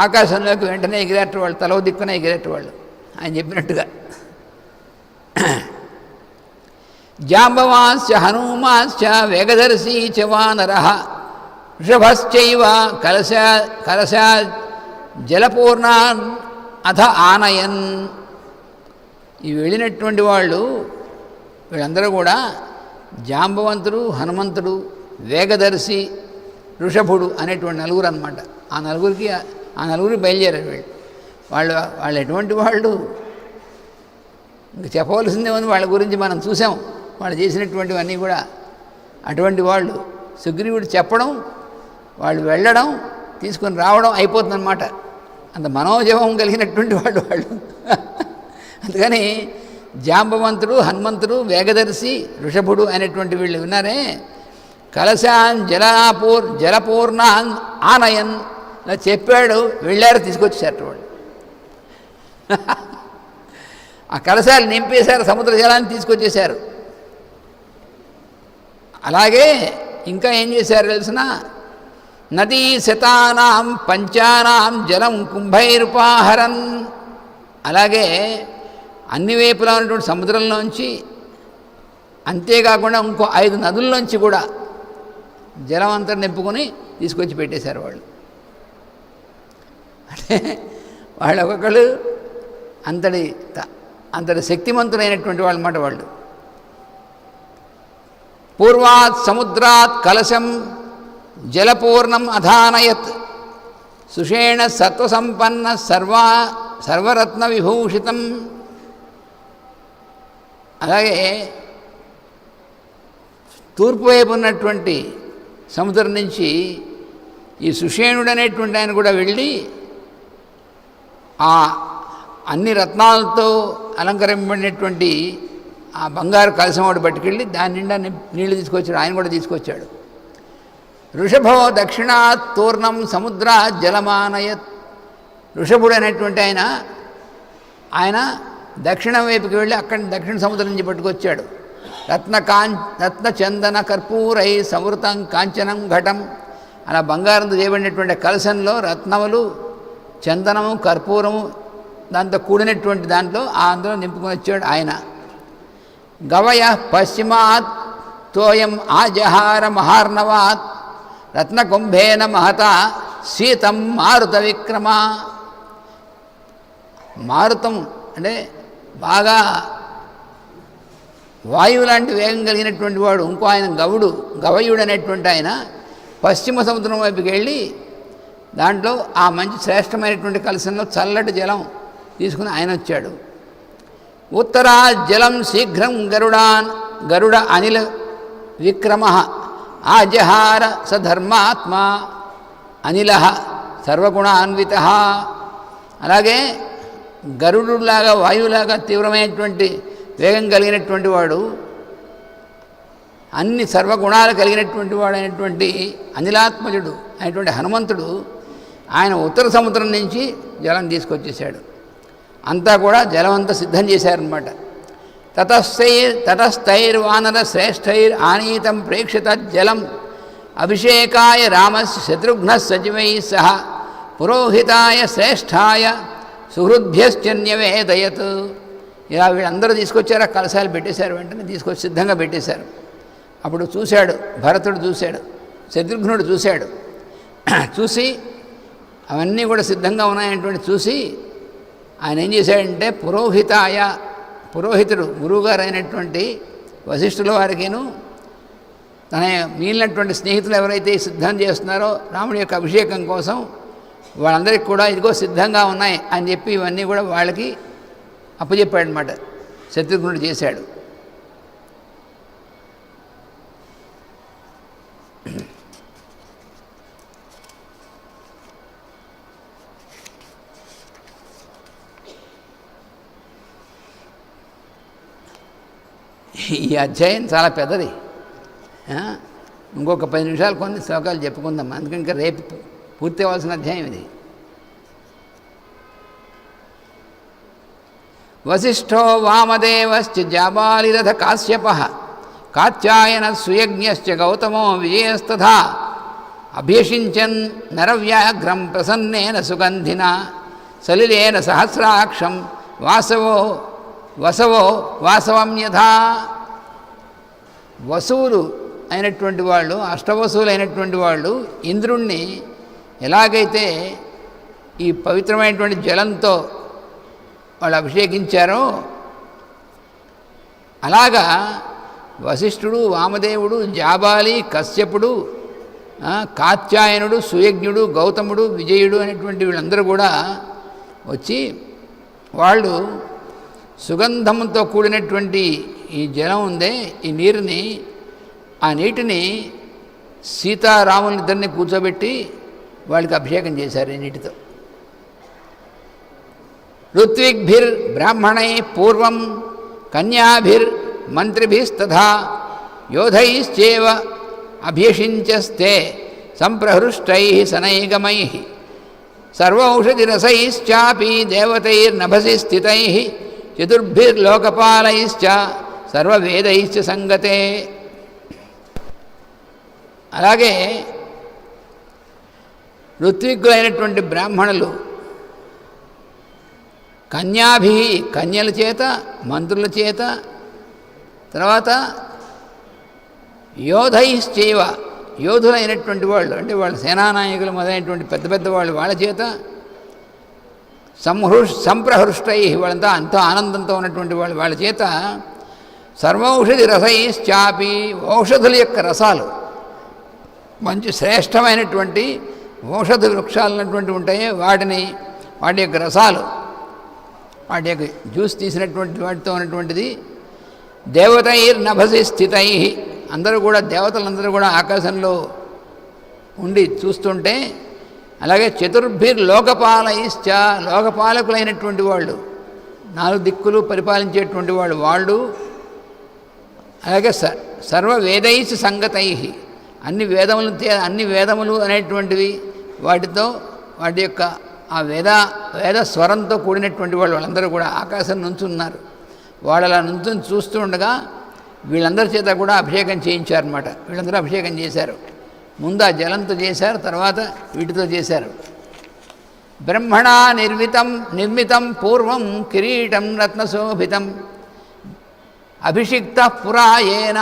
ఆకాశంలోకి వెంటనే ఎగిరేటవాళ్ళు, తలవ దిక్కున ఎగిరేటవాళ్ళు ఆయన చెప్పినట్టుగా. జాంబవాంశ్చ హనుమాంశ్చ వేగదర్శీ చ వానర వృషభశ్చైవ కలశా జలపూర్ణాన్ అథ ఆనయన్. ఈ వెళ్ళినటువంటి వాళ్ళు వీళ్ళందరూ కూడా జాంబవంతుడు, హనుమంతుడు, వేగదర్శి, వృషభుడు అనేటువంటి నలుగురు అన్నమాట. ఆ నలుగురికి బయలుదేరారు వీళ్ళు. వాళ్ళు ఎటువంటి వాళ్ళు ఇంక చెప్పవలసిందే ఉంది. వాళ్ళ గురించి మనం చూసాం, వాళ్ళు చేసినటువంటివన్నీ కూడా. అటువంటి వాళ్ళు సుగ్రీవుడు చెప్పడం, వాళ్ళు వెళ్ళడం, తీసుకొని రావడం అయిపోతుందన్నమాట. అంత మనోజవం కలిగినటువంటి వాళ్ళు. అందుకని జాంబవంతుడు, హనుమంతుడు, వేగదర్శి, వృషభుడు అనేటువంటి వీళ్ళు విన్నారే, కలశాన్ జలపూర్ణాన్ ఆనయన్ చెప్పాడు, వెళ్ళారు, తీసుకొచ్చేసారు వాళ్ళు. ఆ కలశాలు నింపేశారు, సముద్ర జలాన్ని తీసుకొచ్చేశారు. అలాగే ఇంకా ఏం చేశారు తెలిసిన, నదీ శతానాం పంచానాం జలం కుంభైరుపాహరన్. అలాగే అన్ని వైపులా ఉన్నటువంటి సముద్రంలోంచి, అంతేకాకుండా ఇంకో 5 నదుల్లోంచి కూడా జలం అంతా నింపుకొని తీసుకొచ్చి పెట్టేశారు వాళ్ళు. అంటే వాళ్ళు ఒక్కొక్కళ్ళు అంతటి శక్తిమంతులైనటువంటి వాళ్ళు అన్నమాట వాళ్ళు. పూర్వాత్ సముద్రాత్ కలశం జలపూర్ణం అధానయత్ సుషేణ సత్వసంపన్న సర్వరత్న విభూషితం. అలాగే తూర్పు వైపు ఉన్నటువంటి సముద్రం నుంచి ఈ సుషేణుడు అనేటువంటి ఆయన కూడా వెళ్ళి ఆ అన్ని రత్నాలతో అలంకరింపబడినటువంటి ఆ బంగారు కలశం వాడు పట్టుకెళ్ళి దాని నిండా నీళ్లు తీసుకొచ్చాడు. ఆయన కూడా తీసుకొచ్చాడు. వృషభో దక్షిణాత్ తూర్ణం సముద్ర జలమానయత్. వృషభుడు అనేటువంటి ఆయన దక్షిణం వైపుకి వెళ్ళి అక్కడి దక్షిణ సముద్రం నుంచి పట్టుకొచ్చాడు. రత్న చందన కర్పూరై సమృతం కాంచనం ఘటం. అలా బంగారంతో చేయబడినటువంటి కలశంలో రత్నములు, చందనము, కర్పూరము దాంతో కూడినటువంటి దాంట్లో అందులో నింపుకొని వచ్చాడు ఆయన. గవయ పశ్చిమాత్ తోయం ఆజహార మహార్ణవాత్ రత్నకుంభేన మహత శీతం మారుత విక్రమ. మారుతం అంటే బాగా వాయువు లాంటి వేగం కలిగినటువంటి వాడు. ఇంకో ఆయన గవయుడు అనేటువంటి ఆయన పశ్చిమ సముద్రం వైపుకి వెళ్ళి దాంట్లో ఆ మంచి శ్రేష్టమైనటువంటి కలశంలో చల్లటి జలం తీసుకుని ఆయన వచ్చాడు. ఉత్తరా జలం శీఘ్రం గరుడ అనిల విక్రమ ఆజహార సధర్మాత్మ అనిల సర్వగుణాన్విత. అలాగే గరుడులాగా వాయువులాగా తీవ్రమైనటువంటి వేగం కలిగినటువంటి వాడు, అన్ని సర్వగుణాలు కలిగినటువంటి వాడు అయినటువంటి అనిలాత్మజుడు అయినటువంటి హనుమంతుడు ఆయన ఉత్తర సముద్రం నుంచి జలం తీసుకొచ్చేసాడు. అంతా కూడా జలం అంతా సిద్ధం చేశారనమాట. తతస్థైర్వానర శ్రేష్ఠైర్ ఆనీతం ప్రేక్షిత జలం అభిషేకాయ రామస్య శత్రుఘ్న సచివై సహ పురోహితాయ శ్రేష్ఠాయ సుహృద్భ్యశ్చన్యవేదయత్. ఇలా వీళ్ళందరూ తీసుకొచ్చారు, ఆ కలశాలు పెట్టేశారు. వెంటనే తీసుకొచ్చి సిద్ధంగా పెట్టేశారు. అప్పుడు చూశాడు భరతుడు, చూశాడు శత్రుఘ్నుడు, చూశాడు. చూసి అవన్నీ కూడా సిద్ధంగా ఉన్నాయనేటువంటి చూసి ఆయన ఏం చేశాడంటే పురోహితుడు గురువుగారు అయినటువంటి వశిష్ఠుల వారికిను తన మిగిలినటువంటి స్నేహితులు ఎవరైతే సిద్ధం చేస్తున్నారో రాముడి యొక్క అభిషేకం కోసం వాళ్ళందరికీ కూడా ఇదిగో సిద్ధంగా ఉన్నాయి అని చెప్పి ఇవన్నీ కూడా వాళ్ళకి అప్పచెప్పాడనమాట. శత్రుఘ్నుడు చేశాడు. ఈ అధ్యాయం చాలా పెద్దది. ఇంకొక 10 నిమిషాలు కొన్ని శ్లోకాలు చెప్పుకుందాం. అందుకని ఇంకా రేపు పూర్తి అవ్వాల్సిన అధ్యాయం ఇది. వశిష్ఠో వామదేవశ్చ జాబాలిరథ కాశ్యపః కాత్యాయన సుయజ్ఞశ్చ గౌతమో విజయస్తథా అభ్యషించన్ నరవ్యాఘ్రం ప్రసన్నేన సుగంధిన సలిలేన సహస్రాక్షం వసవో వాసవం యథా. వసువులు అయినటువంటి వాళ్ళు, అష్టవసువులు అయినటువంటి వాళ్ళు ఇంద్రుణ్ణి ఎలాగైతే ఈ పవిత్రమైనటువంటి జలంతో వాళ్ళు అభిషేకించారో అలాగా వశిష్ఠుడు, వామదేవుడు, జాబాలి, కశ్యపుడు, కాత్యాయనుడు, సుయజ్ఞుడు, గౌతముడు, విజయుడు అనేటువంటి వీళ్ళందరూ కూడా వచ్చి వాళ్ళు సుగంధంతో కూడినటువంటి ఈ జలం ఉందే, ఈ నీరుని, ఆ నీటిని సీతారాములిద్దరిని కూర్చోబెట్టి వాళ్ళకి అభిషేకం చేశారు ఈ నీటితో. ఋత్విగ్భిర్ బ్రాహ్మణై పూర్వం కన్యాభిర్ మంత్రిభిస్తథా యోధైశ్చేవ అభ్యషించస్తే సంప్రహృష్టై సనైగమై సర్వౌషధిరసైశ్చాపి దేవతైర్నభసి స్థితై చతుర్భిర్లోకపాలైశ్చ సర్వవేదైశ్చ సంగతే. అలాగే ఋత్విక్కులైనటువంటి బ్రాహ్మణులు కన్యాభి కన్యల చేత, మంత్రుల చేత, తర్వాత యోధైశ్చైవ యోధులైనటువంటి వాళ్ళు అంటే వాళ్ళ సేనానాయకులు మొదలైనటువంటి పెద్ద పెద్ద వాళ్ళు వాళ్ళ చేత, సంప్రహృష్టై వాళ్ళంతా అంతా ఆనందంతో ఉన్నటువంటి వాళ్ళు వాళ్ళ చేత, సర్వౌషధి రసైశ్చాపి ఔషధుల యొక్క రసాలు, మంచి శ్రేష్టమైనటువంటి ఔషధ వృక్షాలు అన్నటువంటి ఉంటాయి, వాటి యొక్క రసాలు, వాటి యొక్క జ్యూస్ తీసినటువంటి వాటితో ఉన్నటువంటిది. దేవతైర్నభసి స్థితై అందరూ కూడా దేవతలందరూ కూడా ఆకాశంలో ఉండి చూస్తుంటే, అలాగే చతుర్భిర్లోకపాలైశ్చ లోకపాలకులైనటువంటి వాళ్ళు, 4 దిక్కులు పరిపాలించేటువంటి వాళ్ళు, అలాగే సర్వవేదైశ్చ సంగతై అన్ని వేదములు అనేటువంటివి వాటితో వాటి యొక్క ఆ వేద స్వరంతో కూడినటువంటి వాళ్ళందరూ కూడా ఆకాశం నుంచి ఉన్నారు. వాళ్ళు అలా నుంచి చూస్తూ ఉండగా వీళ్ళందరి చేత కూడా అభిషేకం చేయించారన్నమాట. వీళ్ళందరూ అభిషేకం చేశారు. ముందు ఆ జలంతో చేశారు, తర్వాత వీటితో చేశారు. బ్రహ్మణా నిర్మితం పూర్వం కిరీటం రత్నశోభితం అభిషిక్త పురాయేన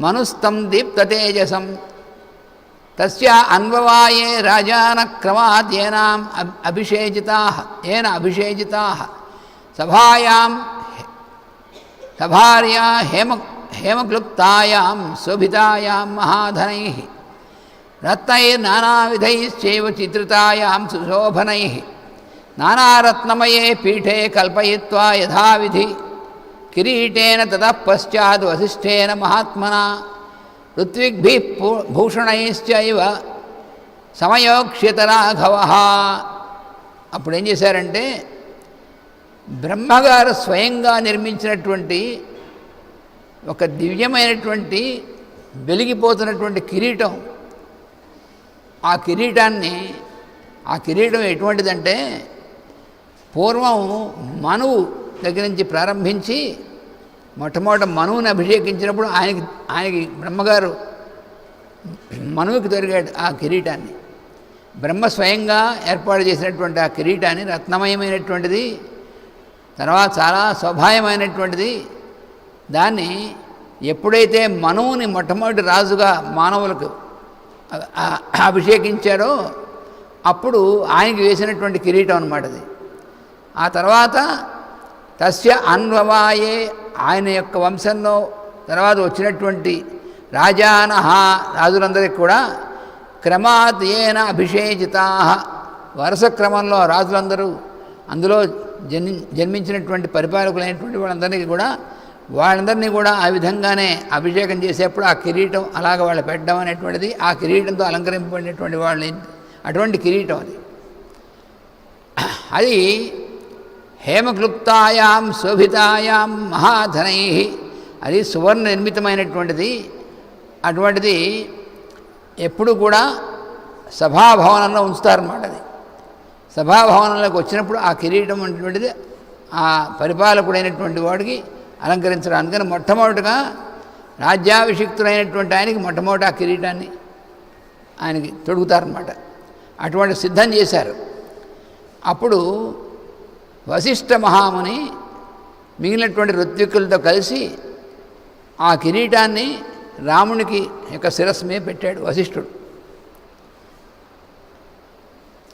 మనుస్తం దీప్తతేజసం తస్య అన్వవాయే రాజాన క్రమాద్ ఏన అభిషేజితాః సభార్యా హేమక్లుప్తాయాం శోభితాయాం మహాధనైః రత్నైర్నానావిధైశ్చైవ చిత్రితాయాం సుశోభనైః నానారత్నమయే పీఠే కల్పయిత్వా యథావిధి కిరీటేన తతః పశ్చాద్ వసిష్ఠేన మహాత్మనా ఋత్విగ్భిః భూషణైశ్చైవ సమయోక్ష్యత రాఘవః. అప్పుడు ఏం చేశారంటే బ్రహ్మగారు స్వయంగా నిర్మించినటువంటి ఒక దివ్యమైనటువంటి వెలిగిపోతున్నటువంటి కిరీటం, ఆ కిరీటం ఎటువంటిదంటే పూర్వం మనువు దగ్గర నుంచి ప్రారంభించి మొట్టమొదట మనువుని అభిషేకించినప్పుడు ఆయనకి బ్రహ్మగారు మనువుకి దొరికాడు ఆ కిరీటాన్ని. బ్రహ్మ స్వయంగా ఏర్పాటు చేసినటువంటి ఆ కిరీటాన్ని రత్నమయమైనటువంటిది, తర్వాత చాలా శోభాయమైనటువంటిది. దాన్ని ఎప్పుడైతే మనువుని మొట్టమొదటి రాజుగా మానవులకు అభిషేకించారో అప్పుడు ఆయనకి వేసినటువంటి కిరీటం అన్నమాట అది. ఆ తర్వాత తస్య అన్వవాయే ఆయన యొక్క వంశంలో తర్వాత వచ్చినటువంటి రాజులందరికీ కూడా క్రమాత్ ఏన అభిషేచితా వరుస క్రమంలో రాజులందరూ అందులో జన్మించినటువంటి పరిపాలకులైనటువంటి వాళ్ళందరినీ కూడా ఆ విధంగానే అభిషేకం చేసేప్పుడు ఆ కిరీటం అలాగ వాళ్ళు పెట్టడం అనేటువంటిది, ఆ కిరీటంతో అలంకరింపబడినటువంటి వాళ్ళని అటువంటి కిరీటం అది హేమక్లుప్తాయాం శోభితాయాం మహాధనై అది సువర్ణ నిర్మితమైనటువంటిది. అటువంటిది ఎప్పుడు కూడా సభాభవనంలో ఉంచుతారన్నమాట. అది సభాభవనంలోకి వచ్చినప్పుడు ఆ కిరీటం అనేటువంటిది ఆ పరిపాలకుడైనటువంటి వాడికి అలంకరించడం. అందుకని మొట్టమొదటిగా రాజ్యాభిషిక్తుడైనటువంటి ఆయనకి మొట్టమొదటి ఆ కిరీటాన్ని ఆయనకి తొడుగుతారన్నమాట. అటువంటి సిద్ధం చేశారు. అప్పుడు వశిష్ఠ మహాముని మిగిలినటువంటి ఋత్విక్కులతో కలిసి ఆ కిరీటాన్ని రామునికి యొక్క శిరస్సు మీద పెట్టాడు వశిష్ఠుడు.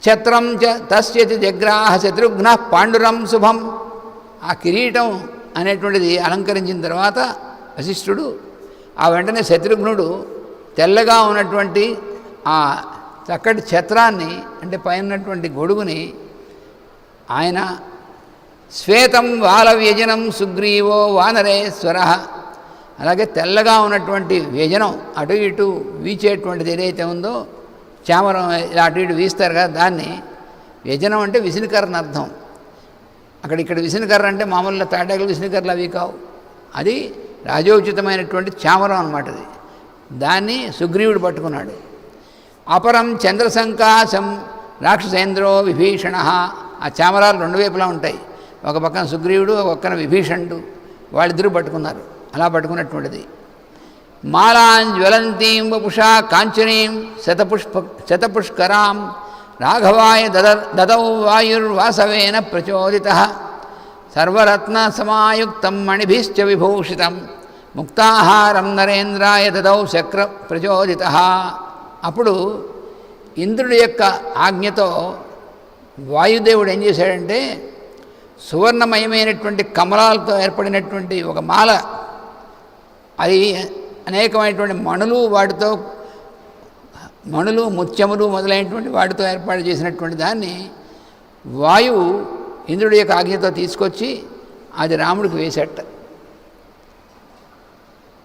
ఛత్రం చ తస్యతి జగ్రాహ శత్రుఘ్న పాండురం శుభం. ఆ కిరీటం అనేటువంటిది అలంకరించిన తర్వాత వశిష్ఠుడు ఆ వెంటనే శత్రుఘ్నుడు తెల్లగా ఉన్నటువంటి ఆ చక్కటి ఛత్రాన్ని అంటే పైనటువంటి గొడుగుని ఆయన శ్వేతం వాల వ్యజనం సుగ్రీవో వానరేశ్వర, అలాగే తెల్లగా ఉన్నటువంటి వ్యజనం అటు ఇటు వీచేటువంటిది ఏదైతే ఉందో చామరం ఇలా అటు ఇటు వీస్తారు కదా, దాన్ని వ్యజనం అంటే విసినికర్రని అర్థం. ఇక్కడ విసినికర్ర అంటే మామూలుగా తాటాకులు విసినికర్రలు అవి కావు, అది రాజోచితమైనటువంటి చామరం అన్నమాట. అది దాన్ని సుగ్రీవుడు పట్టుకున్నాడు. అపరం చంద్రసంకాశం రాక్షసేంద్రో విభీషణ. ఆ చామరాలు రెండు వైపులా ఉంటాయి, ఒక పక్కన సుగ్రీవుడు ఒక పక్కన విభీషణుడు, వాళ్ళిద్దరూ పట్టుకున్నారు. అలా పట్టుకున్నటువంటిది. మాలాంజ్వలంతీం వపుషా కాంచనీం శతపుష్కరాం రాఘవాయ దదౌ వాయుర్వాసవేన ప్రచోదితః సర్వరత్న సమాయుక్తం మణిభిశ్చ విభూషితం ముక్తాహారం నరేంద్రాయ దదౌ శక్ర ప్రచోదితః. అప్పుడు ఇంద్రుడి యొక్క ఆజ్ఞతో వాయుదేవుడు ఏం చేశాడంటే సువర్ణమయమైనటువంటి కమలాలతో ఏర్పడినటువంటి ఒక మాల, అది అనేకమైనటువంటి మణులు ముత్యములు మొదలైనటువంటి వాటితో ఏర్పాటు చేసినటువంటి దాన్ని వాయువు ఇంద్రుడి యొక్క ఆజ్ఞతో తీసుకొచ్చి అది రాముడికి వేసేట.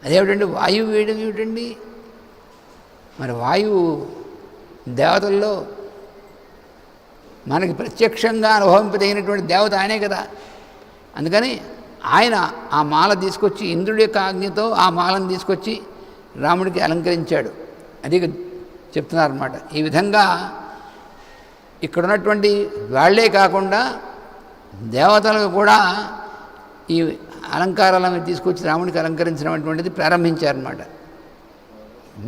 అదేమిటండి వాయువు వేయడం ఏమిటండి? మరి వాయువు దేవతల్లో మనకి ప్రత్యక్షంగా అనుభవింపదగినటువంటి దేవత ఆయనే కదా. అందుకని ఆయన ఆ మాల తీసుకొచ్చి ఇంద్రుడి యొక్క ఆజ్ఞతో ఆ మాలను తీసుకొచ్చి రాముడికి అలంకరించాడు. అది చెప్తున్నారన్నమాట. ఈ విధంగా ఇక్కడ ఉన్నటువంటి వాళ్ళే కాకుండా దేవతలకు కూడా ఈ అలంకారాలను తీసుకొచ్చి రాముడికి అలంకరించినటువంటిది ప్రారంభించారన్నమాట.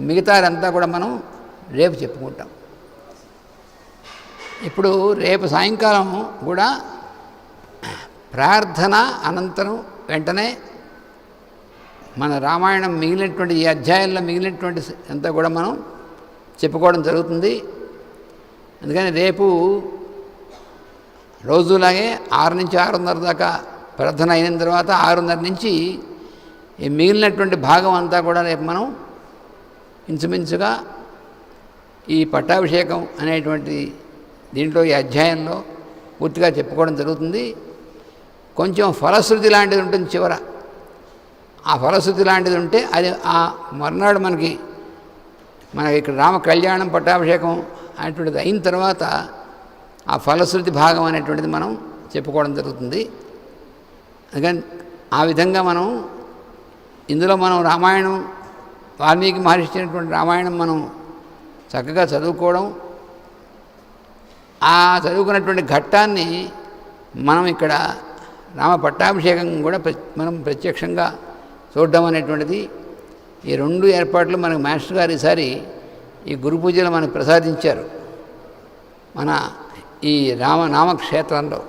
మిగతాదంతా కూడా మనం రేపు చెప్పుకుంటాం. ఇప్పుడు రేపు సాయంకాలం కూడా ప్రార్థన అనంతరం వెంటనే మన రామాయణం మిగిలినటువంటి ఈ అధ్యాయంలో మిగిలినటువంటి అంతా కూడా మనం చెప్పుకోవడం జరుగుతుంది. అందుకని రేపు రోజులాగే 6 నుంచి 6:30 దాకా ప్రార్థన అయిన తర్వాత 6:30 నుంచి ఈ మిగిలినటువంటి భాగం అంతా కూడా రేపు మనం ఇంచుమించుగా ఈ పట్టాభిషేకం అనేటువంటి దీంట్లో ఈ అధ్యాయంలో పూర్తిగా చెప్పుకోవడం జరుగుతుంది. కొంచెం ఫలశ్రుతి లాంటిది ఉంటుంది చివర. ఆ ఫలశ్రుతి లాంటిది ఉంటే అది ఆ మర్నాడు మనకి ఇక్కడ రామ కళ్యాణం పట్టాభిషేకం అనేటువంటిది అయిన తర్వాత ఆ ఫలశ్రుతి భాగం అనేటువంటిది మనం చెప్పుకోవడం జరుగుతుంది. అందుకని ఆ విధంగా మనం ఇందులో మనం రామాయణం వాల్మీకి మహర్షి ఇచ్చినటువంటి రామాయణం మనం చక్కగా చదువుకోవడం, ఆ చదువుకున్నటువంటి ఘట్టాన్ని మనం ఇక్కడ రామ పట్టాభిషేకం కూడా మనం ప్రత్యక్షంగా చూడడం అనేటువంటిది, ఈ 2 ఏర్పాట్లు మనకు మాస్టర్ గారు ఈసారి ఈ గురు పూజలు మనకు ప్రసాదించారు. మన ఈ రామనామ క్షేత్రంలో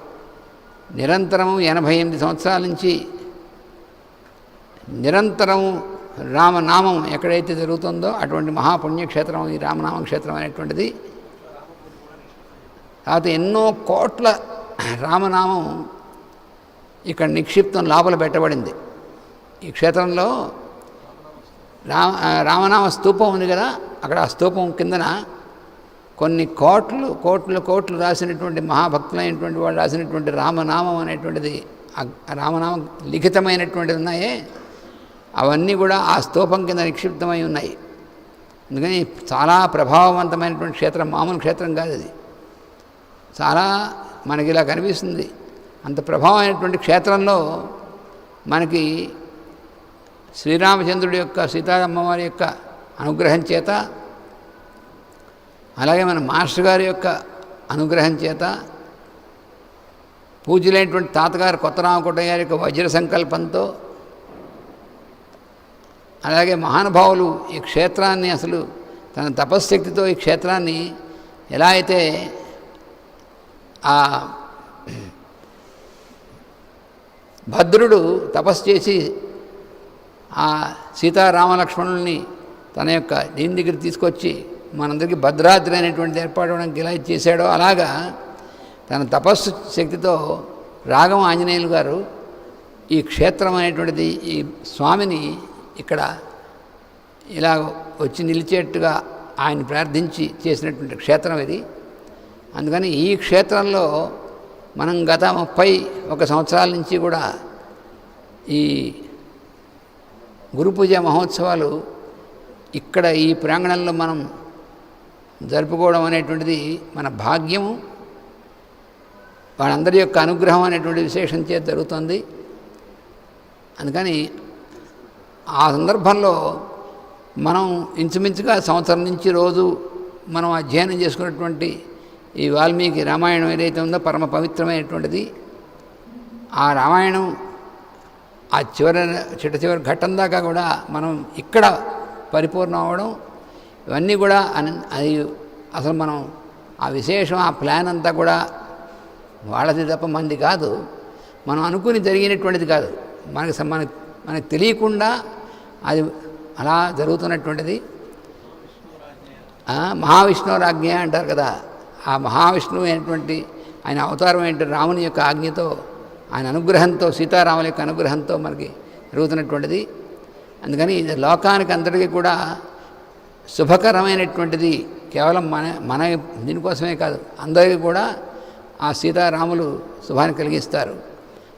నిరంతరము 88 సంవత్సరాల నుంచి నిరంతరము రామనామం ఎక్కడైతే జరుగుతుందో అటువంటి మహాపుణ్యక్షేత్రం ఈ రామనామ క్షేత్రం అనేటువంటిది. తర్వాత ఎన్నో కోట్ల రామనామం ఇక్కడ నిక్షిప్తం లోపల పెట్టబడింది. ఈ క్షేత్రంలో రామనామ స్తూపం ఉంది కదా, అక్కడ ఆ స్తూపం కిందన కొన్ని కోట్లు రాసినటువంటి మహాభక్తులైనటువంటి వాళ్ళు రాసినటువంటి రామనామం అనేటువంటిది, రామనామం లిఖితమైనటువంటిది ఉన్నాయే, అవన్నీ కూడా ఆ స్తూపం కింద నిక్షిప్తమై ఉన్నాయి. అందుకని చాలా ప్రభావవంతమైనటువంటి క్షేత్రం, మామూలు క్షేత్రం కాదు అది. చాలా మనకి ఇలా కనిపిస్తుంది. అంత ప్రభావమైనటువంటి క్షేత్రంలో మనకి శ్రీరామచంద్రుడి యొక్క సీతారామవారి యొక్క అనుగ్రహం చేత, అలాగే మన మాస్టర్ గారి యొక్క అనుగ్రహం చేత, పూజ్యులైనటువంటి తాతగారు కొత్త రామకోటయ్య గారి యొక్క వజ్ర సంకల్పంతో, అలాగే మహానుభావులు ఈ క్షేత్రాన్ని అసలు తన తపశ్శక్తితో ఈ క్షేత్రాన్ని ఎలా అయితే ఆ భద్రుడు తపస్సు చేసి ఆ సీతారామలక్ష్మణుల్ని తన యొక్క దీని దగ్గర తీసుకొచ్చి మనందరికీ భద్రాద్రి అనేటువంటి ఏర్పాటు అవడానికి ఎలా చేశాడో అలాగా తన తపస్సు శక్తితో రాఘవ ఆంజనేయులు గారు ఈ క్షేత్రం అనేటువంటిది ఈ స్వామిని ఇక్కడ ఇలా వచ్చి నిలిచేట్టుగా ఆయన ప్రార్థించి చేసినటువంటి క్షేత్రం ఇది. అందుకని ఈ క్షేత్రంలో మనం గత 31 సంవత్సరాల నుంచి కూడా ఈ గురు పూజ మహోత్సవాలు ఇక్కడ ఈ ప్రాంగణంలో మనం జరుపుకోవడం అనేటువంటిది మన భాగ్యము, వాళ్ళందరి యొక్క అనుగ్రహం అనేటువంటి విశేషం చేత జరుగుతుంది. అందుకని ఆ సందర్భంలో మనం ఇంచుమించుగా సంవత్సరం నుంచి రోజు మనం అధ్యయనం చేసుకున్నటువంటి ఈ వాల్మీకి రామాయణం ఏదైతే ఉందో పరమ పవిత్రమైనటువంటిది. ఆ రామాయణం ఆ చిట్ట చివరి ఘట్టం దాకా కూడా మనం ఇక్కడ పరిపూర్ణం అవ్వడం ఇవన్నీ కూడా అది అసలు మనం ఆ విశేషం ఆ ప్లాన్ అంతా కూడా వాళ్ళది తప్ప మంది కాదు, మనం అనుకుని జరిగినటువంటిది కాదు, మనకు తెలియకుండా అది అలా జరుగుతున్నటువంటిది. మహావిష్ణురాజ్ఞ అంటారు కదా, ఆ మహావిష్ణువు అయినటువంటి ఆయన అవతారం ఏంటి రాముని యొక్క ఆజ్ఞతో ఆయన అనుగ్రహంతో సీతారాముల యొక్క అనుగ్రహంతో మనకి జరుగుతున్నటువంటిది. అందుకని ఇది లోకానికి అందరికీ కూడా శుభకరమైనటువంటిది. కేవలం మన దీనికోసమే కాదు, అందరికీ కూడా ఆ సీతారాములు శుభాన్ని కలిగిస్తారు.